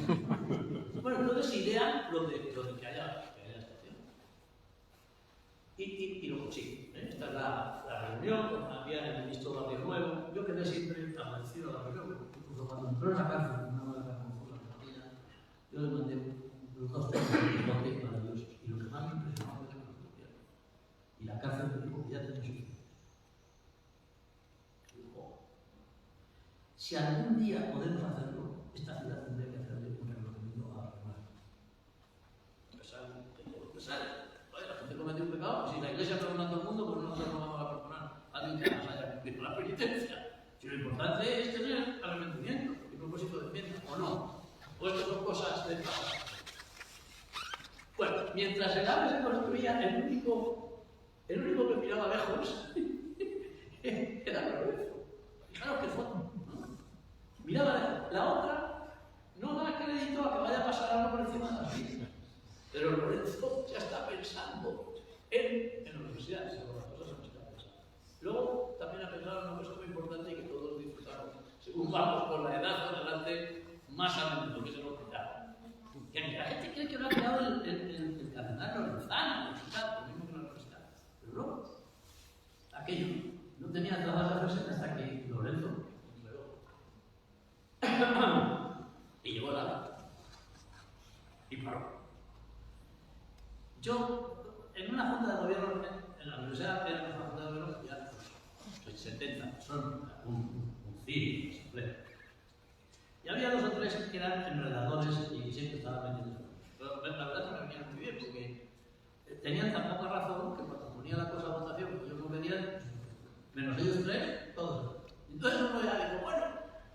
Bueno, entonces idean lo de que haya estación. Y lo consiguen. Esta es la reunión, había el ministro Barrio Nuevo. Yo quedé siempre agradecido a la reunión, incluso cuando entró en la cárcel, una manera confusa de la vida, yo le mandé los dos textos de Quijote maravillosos. Y lo que más me impresionó fue que me lo copiaron. Y la cárcel me dijo que ya tenía sus hijos. Dijo, si algún día podemos hacerlo, esta ciudad tendría que hacerle un reconocimiento a la Romana. La gente cometió un pecado, pues si la Iglesia perdona a todo el mundo, pues no nos vamos a perdonar a alguien que más haya cumplido la penitencia. Si lo importante es tener arrepentimiento y propósito de enmienda, o no. O estas son cosas de pasado. Bueno, mientras el ave se construía, el único que miraba lejos era Lorenzo. Fijaros qué foto, ¿no? Miraba lejos. La otra no da crédito a que vaya a pasar algo por encima de la vida. Pero Lorenzo ya está pensando en la universidad, las cosas en las que ha pensado. Luego también ha pensado en una cosa muy importante y que todos disfrutamos. Según vamos por la edad adelante, más a menudo que se lo quitaron. Que la gente cree que lo ha creado el cardenal Lorenzano, lo mismo que la universidad. Pero luego, aquello no tenía todas las veces hasta que Lorenzo y llegó el ave. Y paró. Yo, en una junta de gobierno, en la universidad era una junta de gobierno, ya soy 70, son un CIR, y había dos o tres que eran enredadores y siempre estaban metiendo. Pero la verdad que me venían muy bien, porque tenían tan poca razón que cuando ponía la cosa a votación, que ellos no querían, menos ellos tres, todos. Entonces uno ya dijo, bueno,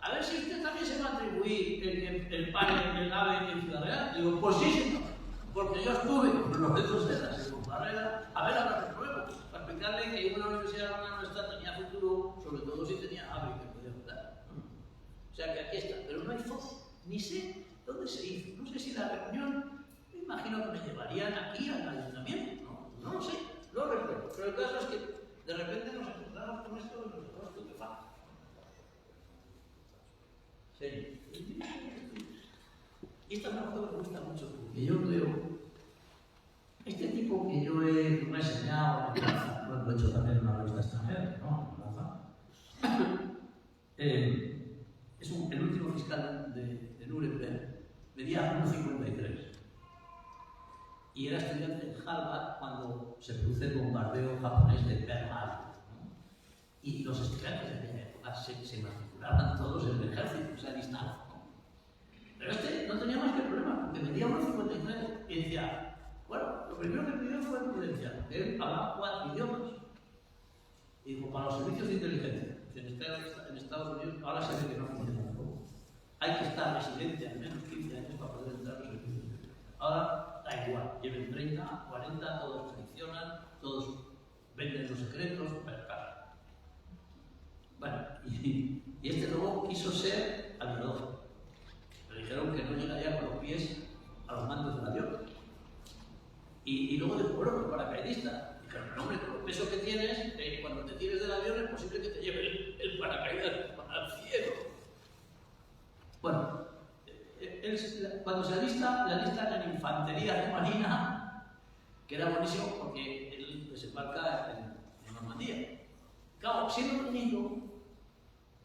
a ver si usted también se va a atribuir el panel, el AVE en Ciudad Real. Digo, pues sí, señor, porque yo estuve con Lorenzo Seras y con Barrera a ver ahora de nuevo, para explicarle que una universidad como la nuestra tenía futuro, sobre todo si tenía AVE que podía votar. O sea que aquí está, pero no hay foto, ni sé dónde se hizo. No sé si la reunión, me imagino que me llevarían aquí al ayuntamiento, no lo sé, no lo recuerdo. Pero el caso es que de repente nos encontramos con esto y nos quedamos estupefactos. Sí. Y esta es una foto que me gusta mucho, porque yo creo, este tipo que yo me he enseñado, bueno, lo he hecho también en una revista extranjera, ¿no? Es el último fiscal de Nuremberg, medía 1,53 y era estudiante en Harvard cuando se produce el bombardeo japonés de Pearl Harbor, ¿no? Y los estudiantes de aquella época se matriculaban todos en el ejército, o sea, listados, ¿no? Pero este no tenía más que problema, porque medía 1,53 y decía, bueno, lo primero que pidió fue prudencia, porque él hablaba 4 idiomas. Y dijo, para los servicios de inteligencia, en Estados Unidos ahora se ve que no funciona tampoco. Hay que estar residente al menos 15 años para poder entrar a los servicios de inteligencia. Ahora da igual, lleven 30, 40, todos traicionan, todos venden los secretos, pero claro. Bueno, y este luego quiso ser aviador. Le dijeron que no llegaría con los pies a los mandos del avión. Y luego dijo, bueno, pues paracaidista. Dijeron, no, hombre, con el peso que tienes, cuando te tires del avión es posible que te lleve el paracaídas al cielo. Bueno, cuando se alista en infantería de marina, que era buenísimo porque él desembarca en Normandía. Claro, siendo un niño,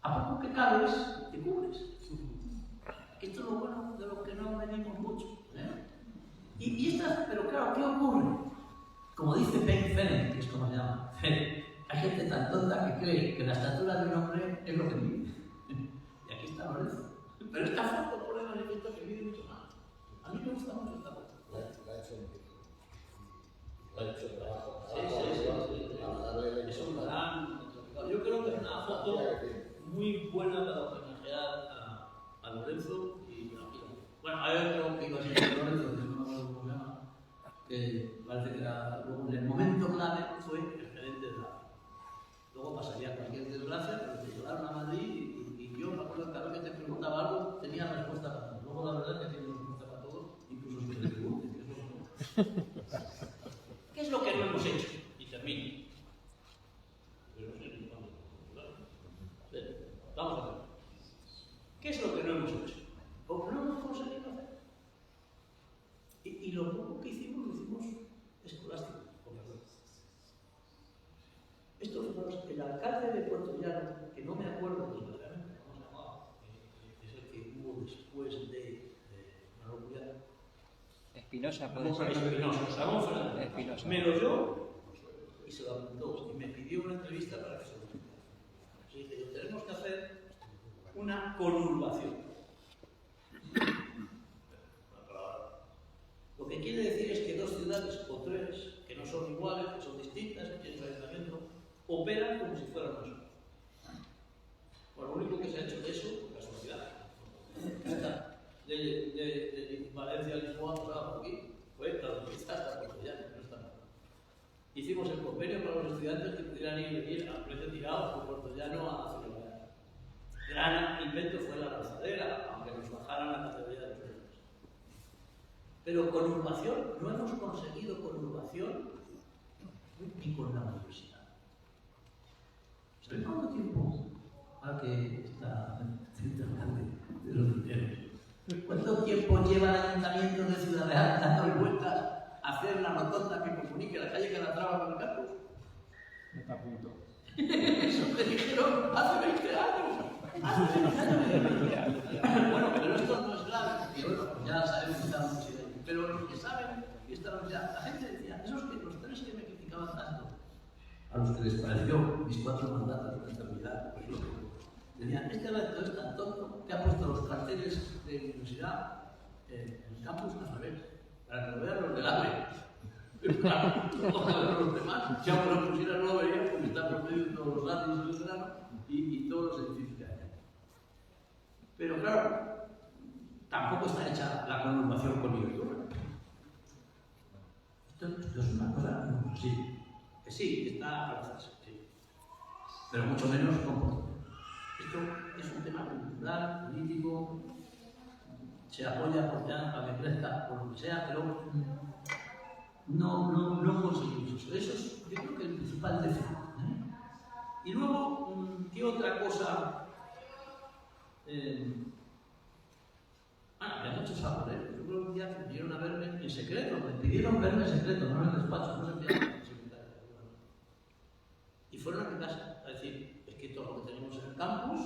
a poco que cabes, te cubres. Esto es lo bueno de lo que no venimos mucho. Pero claro, ¿qué ocurre? Como dice Peng Fenen, que es como se llama, hay gente tan tonta que cree que la estatura de un hombre es lo que mide. Pero esta foto pone manifiesto que mide mucho más. A mí me gusta mucho esta foto. La ha hecho un poquito. La ha hecho trabajo. Sí. Es un gran. Yo creo que es una foto muy buena para homenajear a Lorenzo y a Pila. Bueno, hay otro que iba a ser Lorenzo, que no me acuerdo cómo se llama, que parece que era en el momento clave fue el gerente de la. Luego pasaría cualquier desgracia, pero te llevaron a Madrid y yo me acuerdo que cada vez que te preguntaba algo tenía respuesta para todo. Luego la verdad es que tiene respuesta para todo, incluso si te preguntes. ¿Qué es lo que no hemos hecho? Y termino. Pero no sé ni cuándo. Vamos a ver. ¿Qué es lo que no hemos hecho? O no hemos conseguido hacer. Y lo poco que hicimos, lo hicimos escolástico. Esto fue el alcalde de Puerto Llano, que no me acuerdo verdaderamente cómo se llamaba, es el que hubo después de una locura. Espinosa, puede ser. Espinosa. Me lo oyó y se lo apuntó y me pidió una entrevista para que se lo explicara. Así que tenemos que hacer una conurbación. Lo que quiere decir es que dos ciudades o tres, que no son iguales, que son distintas, que tienen ayuntamiento, operan como si fueran nosotros. Bueno, lo único que se ha hecho de eso, por casualidad, de Valencia a Lisboa, por aquí, fue la autopista hasta Puerto Llano, no está mal. Hicimos el convenio para los estudiantes que pudieran ir y venir a precio tirado por Puerto Llano a Ciudad. Gran invento fue la lanzadera, aunque nos bajaran la categoría de los trenes. Pero conurbación, no hemos conseguido conurbación ni con la universidad. ¿Estoy dando tiempo a que está intercambio de los dineros? ¿Cuánto tiempo lleva el Ayuntamiento de Ciudad Real dando vueltas a hacer la rotonda que comunique la calle Calatrava con el campus? Está a punto. Eso me dijeron hace 20 años. Hace 20 años. Bueno, pero esto no es grave, porque bueno, pues ya sabemos que está la universidad. Pero los que saben, y esta universidad, la gente decía, esos que los tres que me criticaban tanto, a los que les pareció mis 4 mandatos de estabilidad, pues lo que decían, este rector es tan tonto que ha puesto los carteles de universidad en el campus al revés, para que lo vean los del AVE. Claro, los demás, si aunque lo pusieran no lo verían porque están por medio de todos los ratios del verano y todos los edificios que hay. Pero claro, tampoco está hecha la conurbación con Iberturra. Esto es una cosa, sí. Que sí, está a veces, sí. Pero mucho menos comportamiento. Esto es un tema cultural, político, se apoya por ya, para que crezca, por lo que sea, pero no conseguimos eso. Eso es, yo creo que el principal defecto. Y luego, ¿qué otra cosa? Había muchos sabores. Yo creo que un día vinieron a verme en secreto, me pidieron verme en secreto, no en el despacho, no se enviaron en secretario. Y fueron a mi casa a decir, es que todo lo que tenemos en el campus,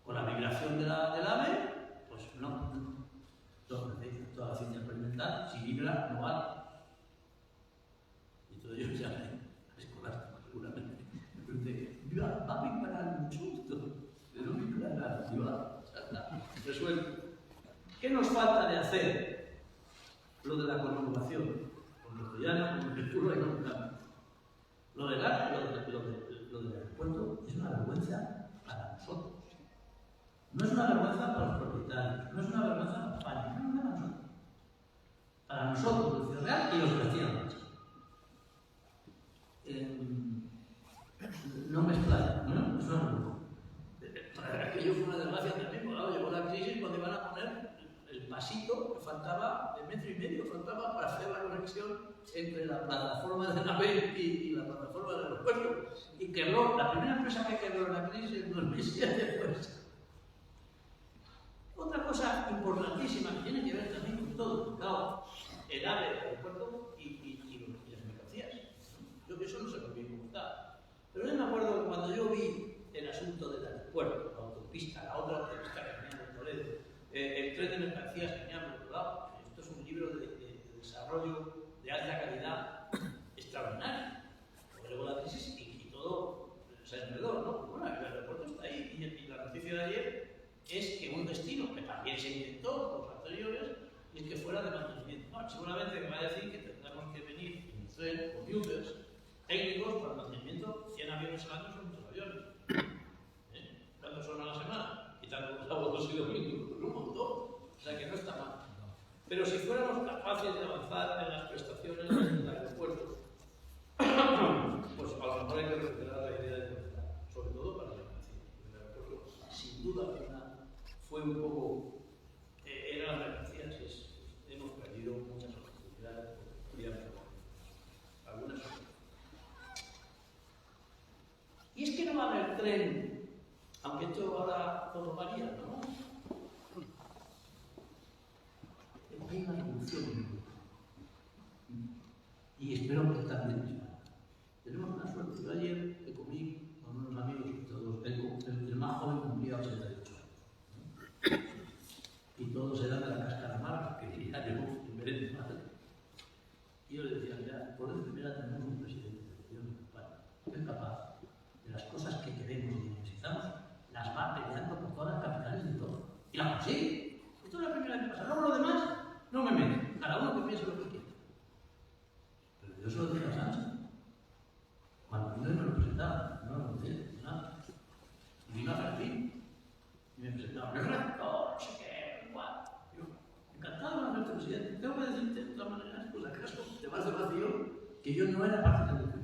con la migración del AVE, pues no. Toda la ciencia experimental, si vibra, no vale. Y todo ello ya es escolar, seguramente. Me pregunté, va a vibrar mucho esto, pero no vibrará, resuelto. ¿Qué nos falta de hacer? Lo de la conurbación, con los llanos, con el curva y con el cambio. Lo del aeropuerto es una vergüenza para nosotros. No es una vergüenza para los propietarios, no es una vergüenza para España, no es una vergüenza para nosotros, los Ciudad Real y los vecinos. No me explayo, ¿no? Es una vergüenza. Aquello fue una desgracia también, claro, llegó la crisis cuando iban a poner el pasito que faltaba de 1,5 metros, faltaba para hacer la conexión entre la plataforma de nave y la plataforma del aeropuerto. Y quebró, la primera empresa que quebró en la crisis en 2007 pues. Otra cosa importantísima que tiene que ver también con todo, claro, el AVE, el aeropuerto y las mercancías. Creo que eso no se lo olvida como está. Pero yo me acuerdo que cuando yo vi el asunto del aeropuerto, la autopista, la otra autopista que venía de Toledo, el tren de mercancías que venía por otro lado, esto es un libro de desarrollo de alta calidad extraordinario. Luego la crisis y todo se enredó, ¿no? Bueno, el aeropuerto está ahí y la noticia de ayer es que un destino que también se intentó por los anteriores es que fuera de mantenimiento. Bueno, seguramente me va a decir que tendremos que venir en tren o computers técnicos para el mantenimiento. 100 aviones al año son muchos aviones. ¿Cuántos son a la semana? Quitando los sábados y domingos, pues un montón. O sea que no está mal. Pero si fuéramos capaces de avanzar en las prestaciones del aeropuerto, pues a lo mejor hay que recuperar la idea de velocidad, sobre todo para la mercancía. El aeropuerto, sin duda alguna, fue un poco. Eran las mercancías, hemos perdido muchas oportunidades algunas otras. Y es que no va a haber tren, aunque esto ahora todo varía, ¿no? Hay una evolución y espero que también tenemos una suerte. Yo ayer me comí con unos amigos, todos, el más joven cumplía 88 años, ¿no? Y todos eran de la cáscara amarga, que diría yo, en Belén madre. Y yo le decía, mira, por vez primera tenemos un presidente de España que es capaz de las cosas que queremos y necesitamos, las va peleando por todas las capitales de todo. Y la consigue. Esto es la primera vez que pasa. Luego lo demás, no me meto. Cada uno que piense lo que quiera. Pero yo se lo dije a Sánchez. Cuando vino y me lo presentaba, no lo conocía, nada. Y vino a Fermín. Y me presentaba, el rector, no sé qué, igual. Yo, encantado de verte, presidente. Tengo que decirte, de todas maneras, pues acaso te vas de vacío, que yo no era parte del club.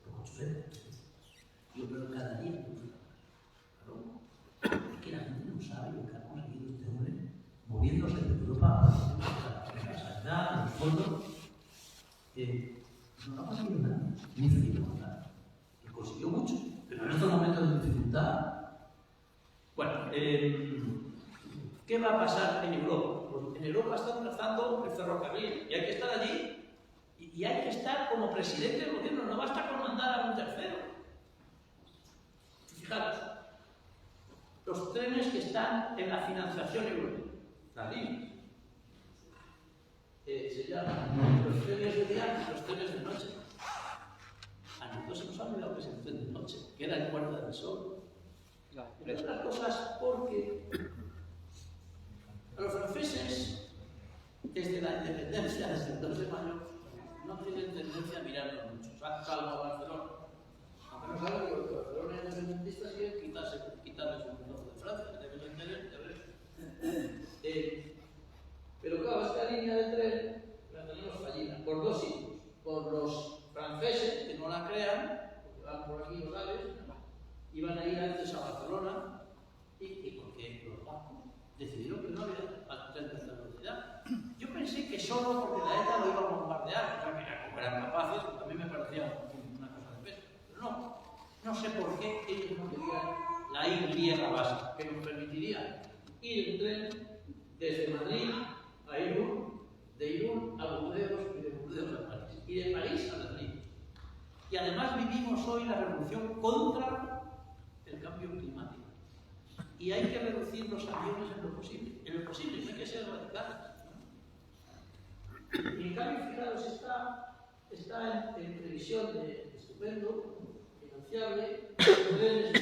Como usted. Yo, pero cada día, claro, es que la gente no sabe lo que ha conseguido este hombre moviéndose de Europa a la sanidad, los fondos. No ha conseguido nada, ni Felipe González. Él consiguió mucho, pero en estos momentos de dificultad. Bueno, ¿qué va a pasar en Europa? Pues en Europa están trazando el ferrocarril y hay que estar allí. Y hay que estar como presidente del gobierno, no basta con mandar a un tercero. Fijaros, los trenes que están en la financiación europea, las líneas, se llaman los trenes de día y los trenes de noche. A nosotros se nos ha olvidado que es el tren de noche, que era el Puerta del Sol. Entre otras cosas porque a los franceses, desde la independencia, desde el 2 de mayo, no tienen tendencia a mirarnos mucho, salvo a Barcelona. Aunque no saben que los Barcelona independentistas quieren quitarles un trozo de Francia, deben entender, pero claro, esta línea de tren la tenemos fallida por dos sitios. Por los franceses, que no la crean, porque van por aquí locales, iban a ir antes a Barcelona, y porque los vascos decidieron que no había tren de alta velocidad. Yo pensé que solo porque la ETA lo iba a bombardear, o sea, que como eran capaces, pues también me parecía una cosa de peso. Pero no sé por qué ellos no querían la Y básica, que nos permitiría ir en tren desde Madrid a Irún, de Irún a Burdeos y de Burdeos a París, y de París a Berlín. Y además vivimos hoy la revolución contra el cambio climático. Y hay que reducir los aviones en lo posible, no hay que ser radicales. Y en cambio, fijaros, está en previsión de estupendo, financiable, trenes.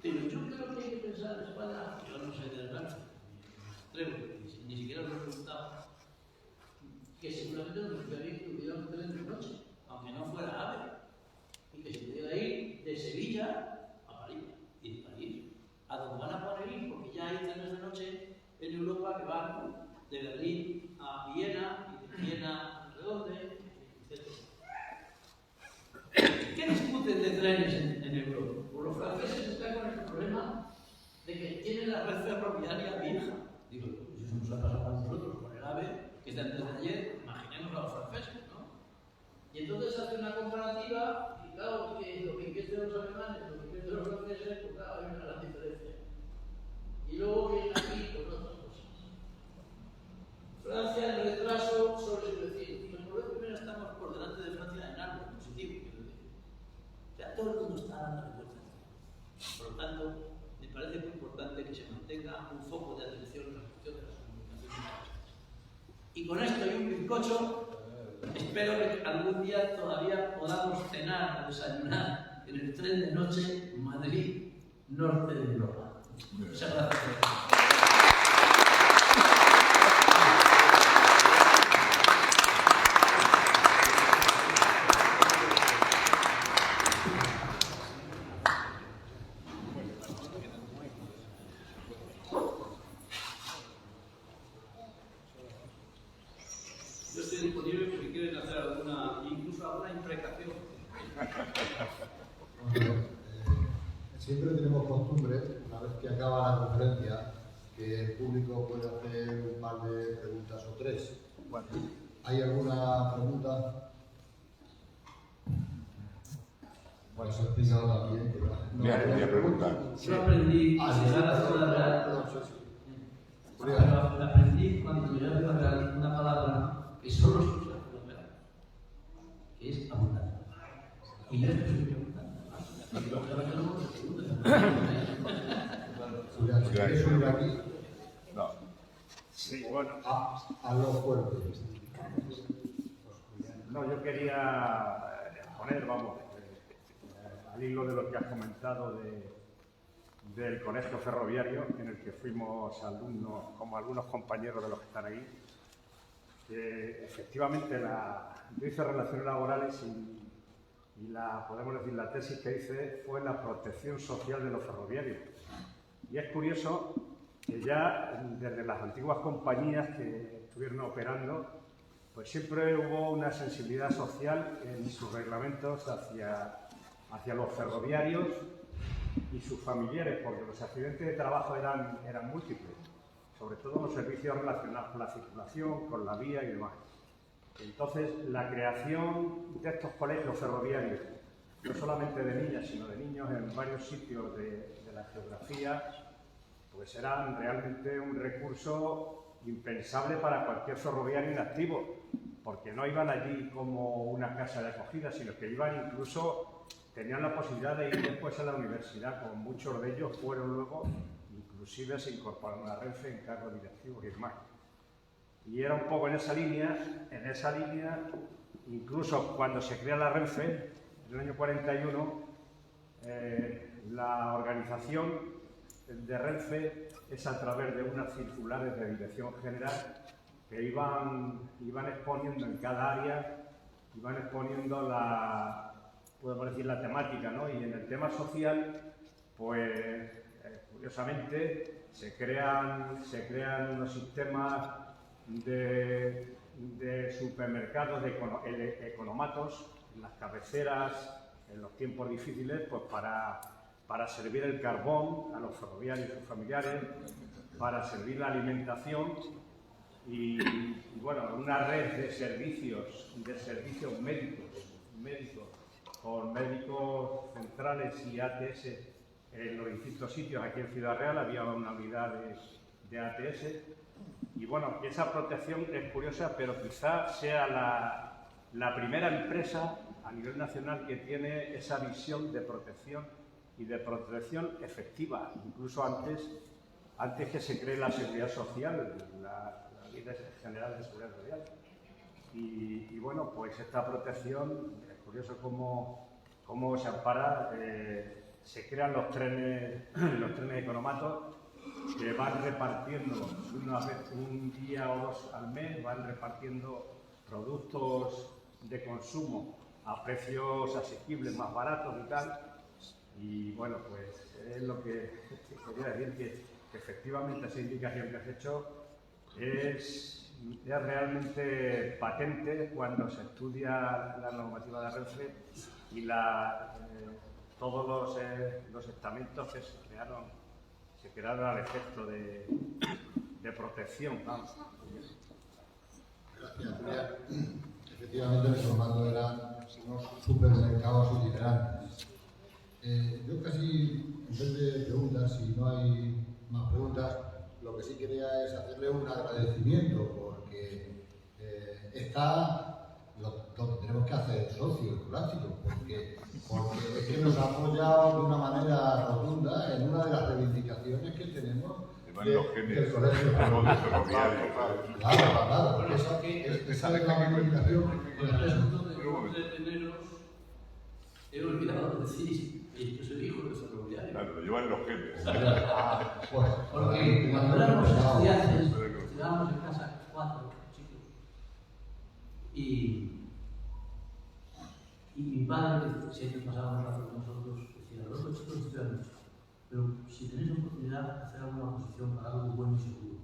Pero yo creo que hay que pensar en España, yo no sé de verdad, ni siquiera lo he preguntado, que seguramente nos gustaría que hubiera un tren de noche, aunque no fuera AVE, y que se pudiera ir de Sevilla a París, y de París a donde van a poder ir, porque ya hay trenes de noche en Europa que van de Berlín a Viena, y de Viena a Redonde, etc. ¿Qué discuten de trenes en Europa? Pues los franceses están con el problema de que tienen la red ferroviaria vieja. Digo, pues eso nos ha pasado a nosotros con el AVE, que está antes de ayer, imaginemos a los franceses, ¿no? Y entonces hace una comparativa, y claro, que lo que invierten los alemanes, lo que invierten los franceses, pues claro, hay una gran diferencia. Y luego vienen aquí con otras cosas. Francia en retraso sobre su vecino. Pues por lo primero estamos por delante de Francia en algo positivo, quiero decir. O sea, todo el mundo está dando vueltas. Por lo tanto, me parece muy importante que se mantenga un foco de atención en la cuestión de las comunicaciones. Y con esto y un bizcocho, espero que algún día todavía podamos cenar o desayunar en el tren de noche Madrid-Norte de Europa. Muchas gracias. Yo estoy disponible por si quieren hacer incluso alguna imprecación. Bueno, siempre tenemos costumbre, una vez que acaba la conferencia, que el público puede hacer un par de preguntas o tres. ¿Hay alguna pregunta? Bueno, se ha explicado también. Voy a preguntar. Yo aprendí a llegar a Ciudad Real. Pero aprendí cuando llegué a Ciudad Real una palabra que solo se usa en Ciudad Real, que es abundante. Y yo estoy abundante. ¿Quieres subir aquí? No. Sí, bueno. A los fuertes. No, yo quería poner, vamos, al hilo de lo que has comentado del colegio ferroviario, en el que fuimos alumnos, como algunos compañeros de los que están ahí, que efectivamente yo hice relaciones laborales y podemos decir, la tesis que hice fue la protección social de los ferroviarios. Y es curioso que ya desde las antiguas compañías que estuvieron operando, pues siempre hubo una sensibilidad social en sus reglamentos hacia los ferroviarios y sus familiares, porque los accidentes de trabajo eran múltiples, sobre todo los servicios relacionados con la circulación, con la vía y demás. Entonces, la creación de estos colegios ferroviarios, no solamente de niñas, sino de niños en varios sitios de la geografía, pues eran realmente un recurso impensable para cualquier ferroviario inactivo, porque no iban allí como una casa de acogida, sino que iban incluso, tenían la posibilidad de ir después a la universidad, como muchos de ellos fueron luego, inclusive se incorporaron a Renfe en cargos directivos y demás. Y era un poco en esa línea, incluso cuando se crea la Renfe, en el año 41, la organización de Renfe es a través de unas circulares de dirección general que iban exponiendo en cada área, iban exponiendo podemos decir, la temática, ¿no? Y en el tema social, pues, curiosamente, se crean unos sistemas de supermercados, de economatos, en las cabeceras, en los tiempos difíciles, pues para servir el carbón a los ferroviarios y sus familiares, para servir la alimentación y bueno, una red de servicios médicos, con médicos centrales y ATS en los distintos sitios. Aquí en Ciudad Real había una unidad de ATS. Y bueno, esa protección es curiosa, pero quizá sea la primera empresa a nivel nacional que tiene esa visión de protección y de protección efectiva, incluso antes que se cree la seguridad social, la Ley General de Seguridad Social. Y bueno, pues esta protección, es curioso cómo se ampara, se crean los trenes economatos, que van repartiendo un día o dos al mes, van repartiendo productos de consumo a precios asequibles, más baratos y tal. Y bueno, pues es lo que quería decir, que efectivamente esa indicación que has hecho es realmente patente cuando se estudia la normativa de Renfe y todos los estamentos que se crearon al efecto de protección. Vamos. Gracias. Efectivamente, el formato eran unos supermercados itinerantes. Yo casi, en vez de preguntas, si no hay más preguntas, lo que sí quería es hacerle un agradecimiento, porque lo que tenemos que hacer socio, plástico, porque es que nos ha apoyado de una manera rotunda en una de las reivindicaciones que tenemos del colegio. Claro, porque esa es la reivindicación. He olvidado decir que soy hijo de ferroviario. Claro, lo llevan los genes. Porque cuando éramos estudiantes, estudiábamos en casa 4 chicos. Y mi padre, que siempre pasaba un rato con nosotros, decía: los otros chicos estudian mucho, pero si tenéis oportunidad de hacer alguna posición para algo bueno y seguro,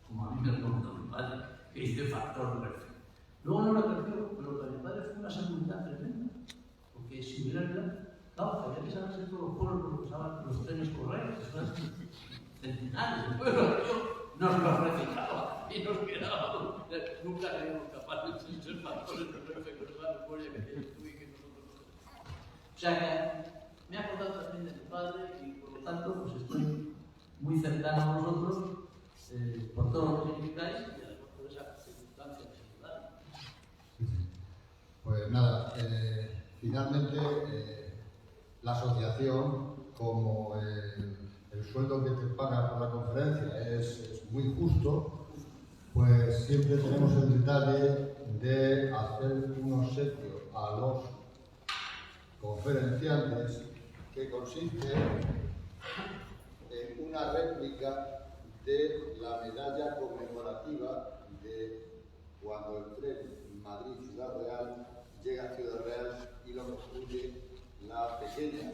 como a mí me preguntó mi padre, que hice factor de Renfe. Luego no lo creció, pero para mi padre fue una seguridad tremenda, porque si hubiera quedado, claro, había que saberse todos los pueblos porque usaban los trenes correctos, centenares de pueblos, nos los recitaba y nos quedábamos. Nunca seríamos capaces de ser factores de Renfe con la memoria que tienes tú y que nosotros no tenemos. O sea que me ha acordado también de mi padre y por lo tanto pues estoy muy cercano a vosotros por todo lo que significáis y además por esa circunstancia que se da. Pues nada, finalmente la asociación, como el sueldo que te paga por la conferencia es muy justo, pues siempre tenemos el detalle de hacer un obsequio a los conferenciantes que consiste en una réplica de la medalla conmemorativa de cuando el tren Madrid-Ciudad Real llega a Ciudad Real y lo construye la pequeña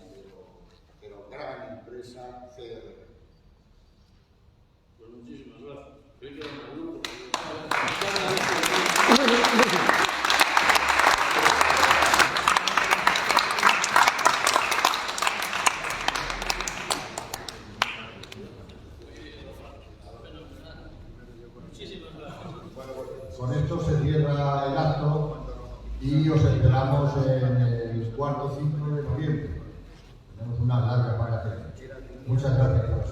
pero gran empresa CRR. Pues muchísimas gracias. Con esto se cierra el acto y os esperamos en el 4 o 5 de noviembre. Tenemos una larga vacaciones. Muchas gracias por la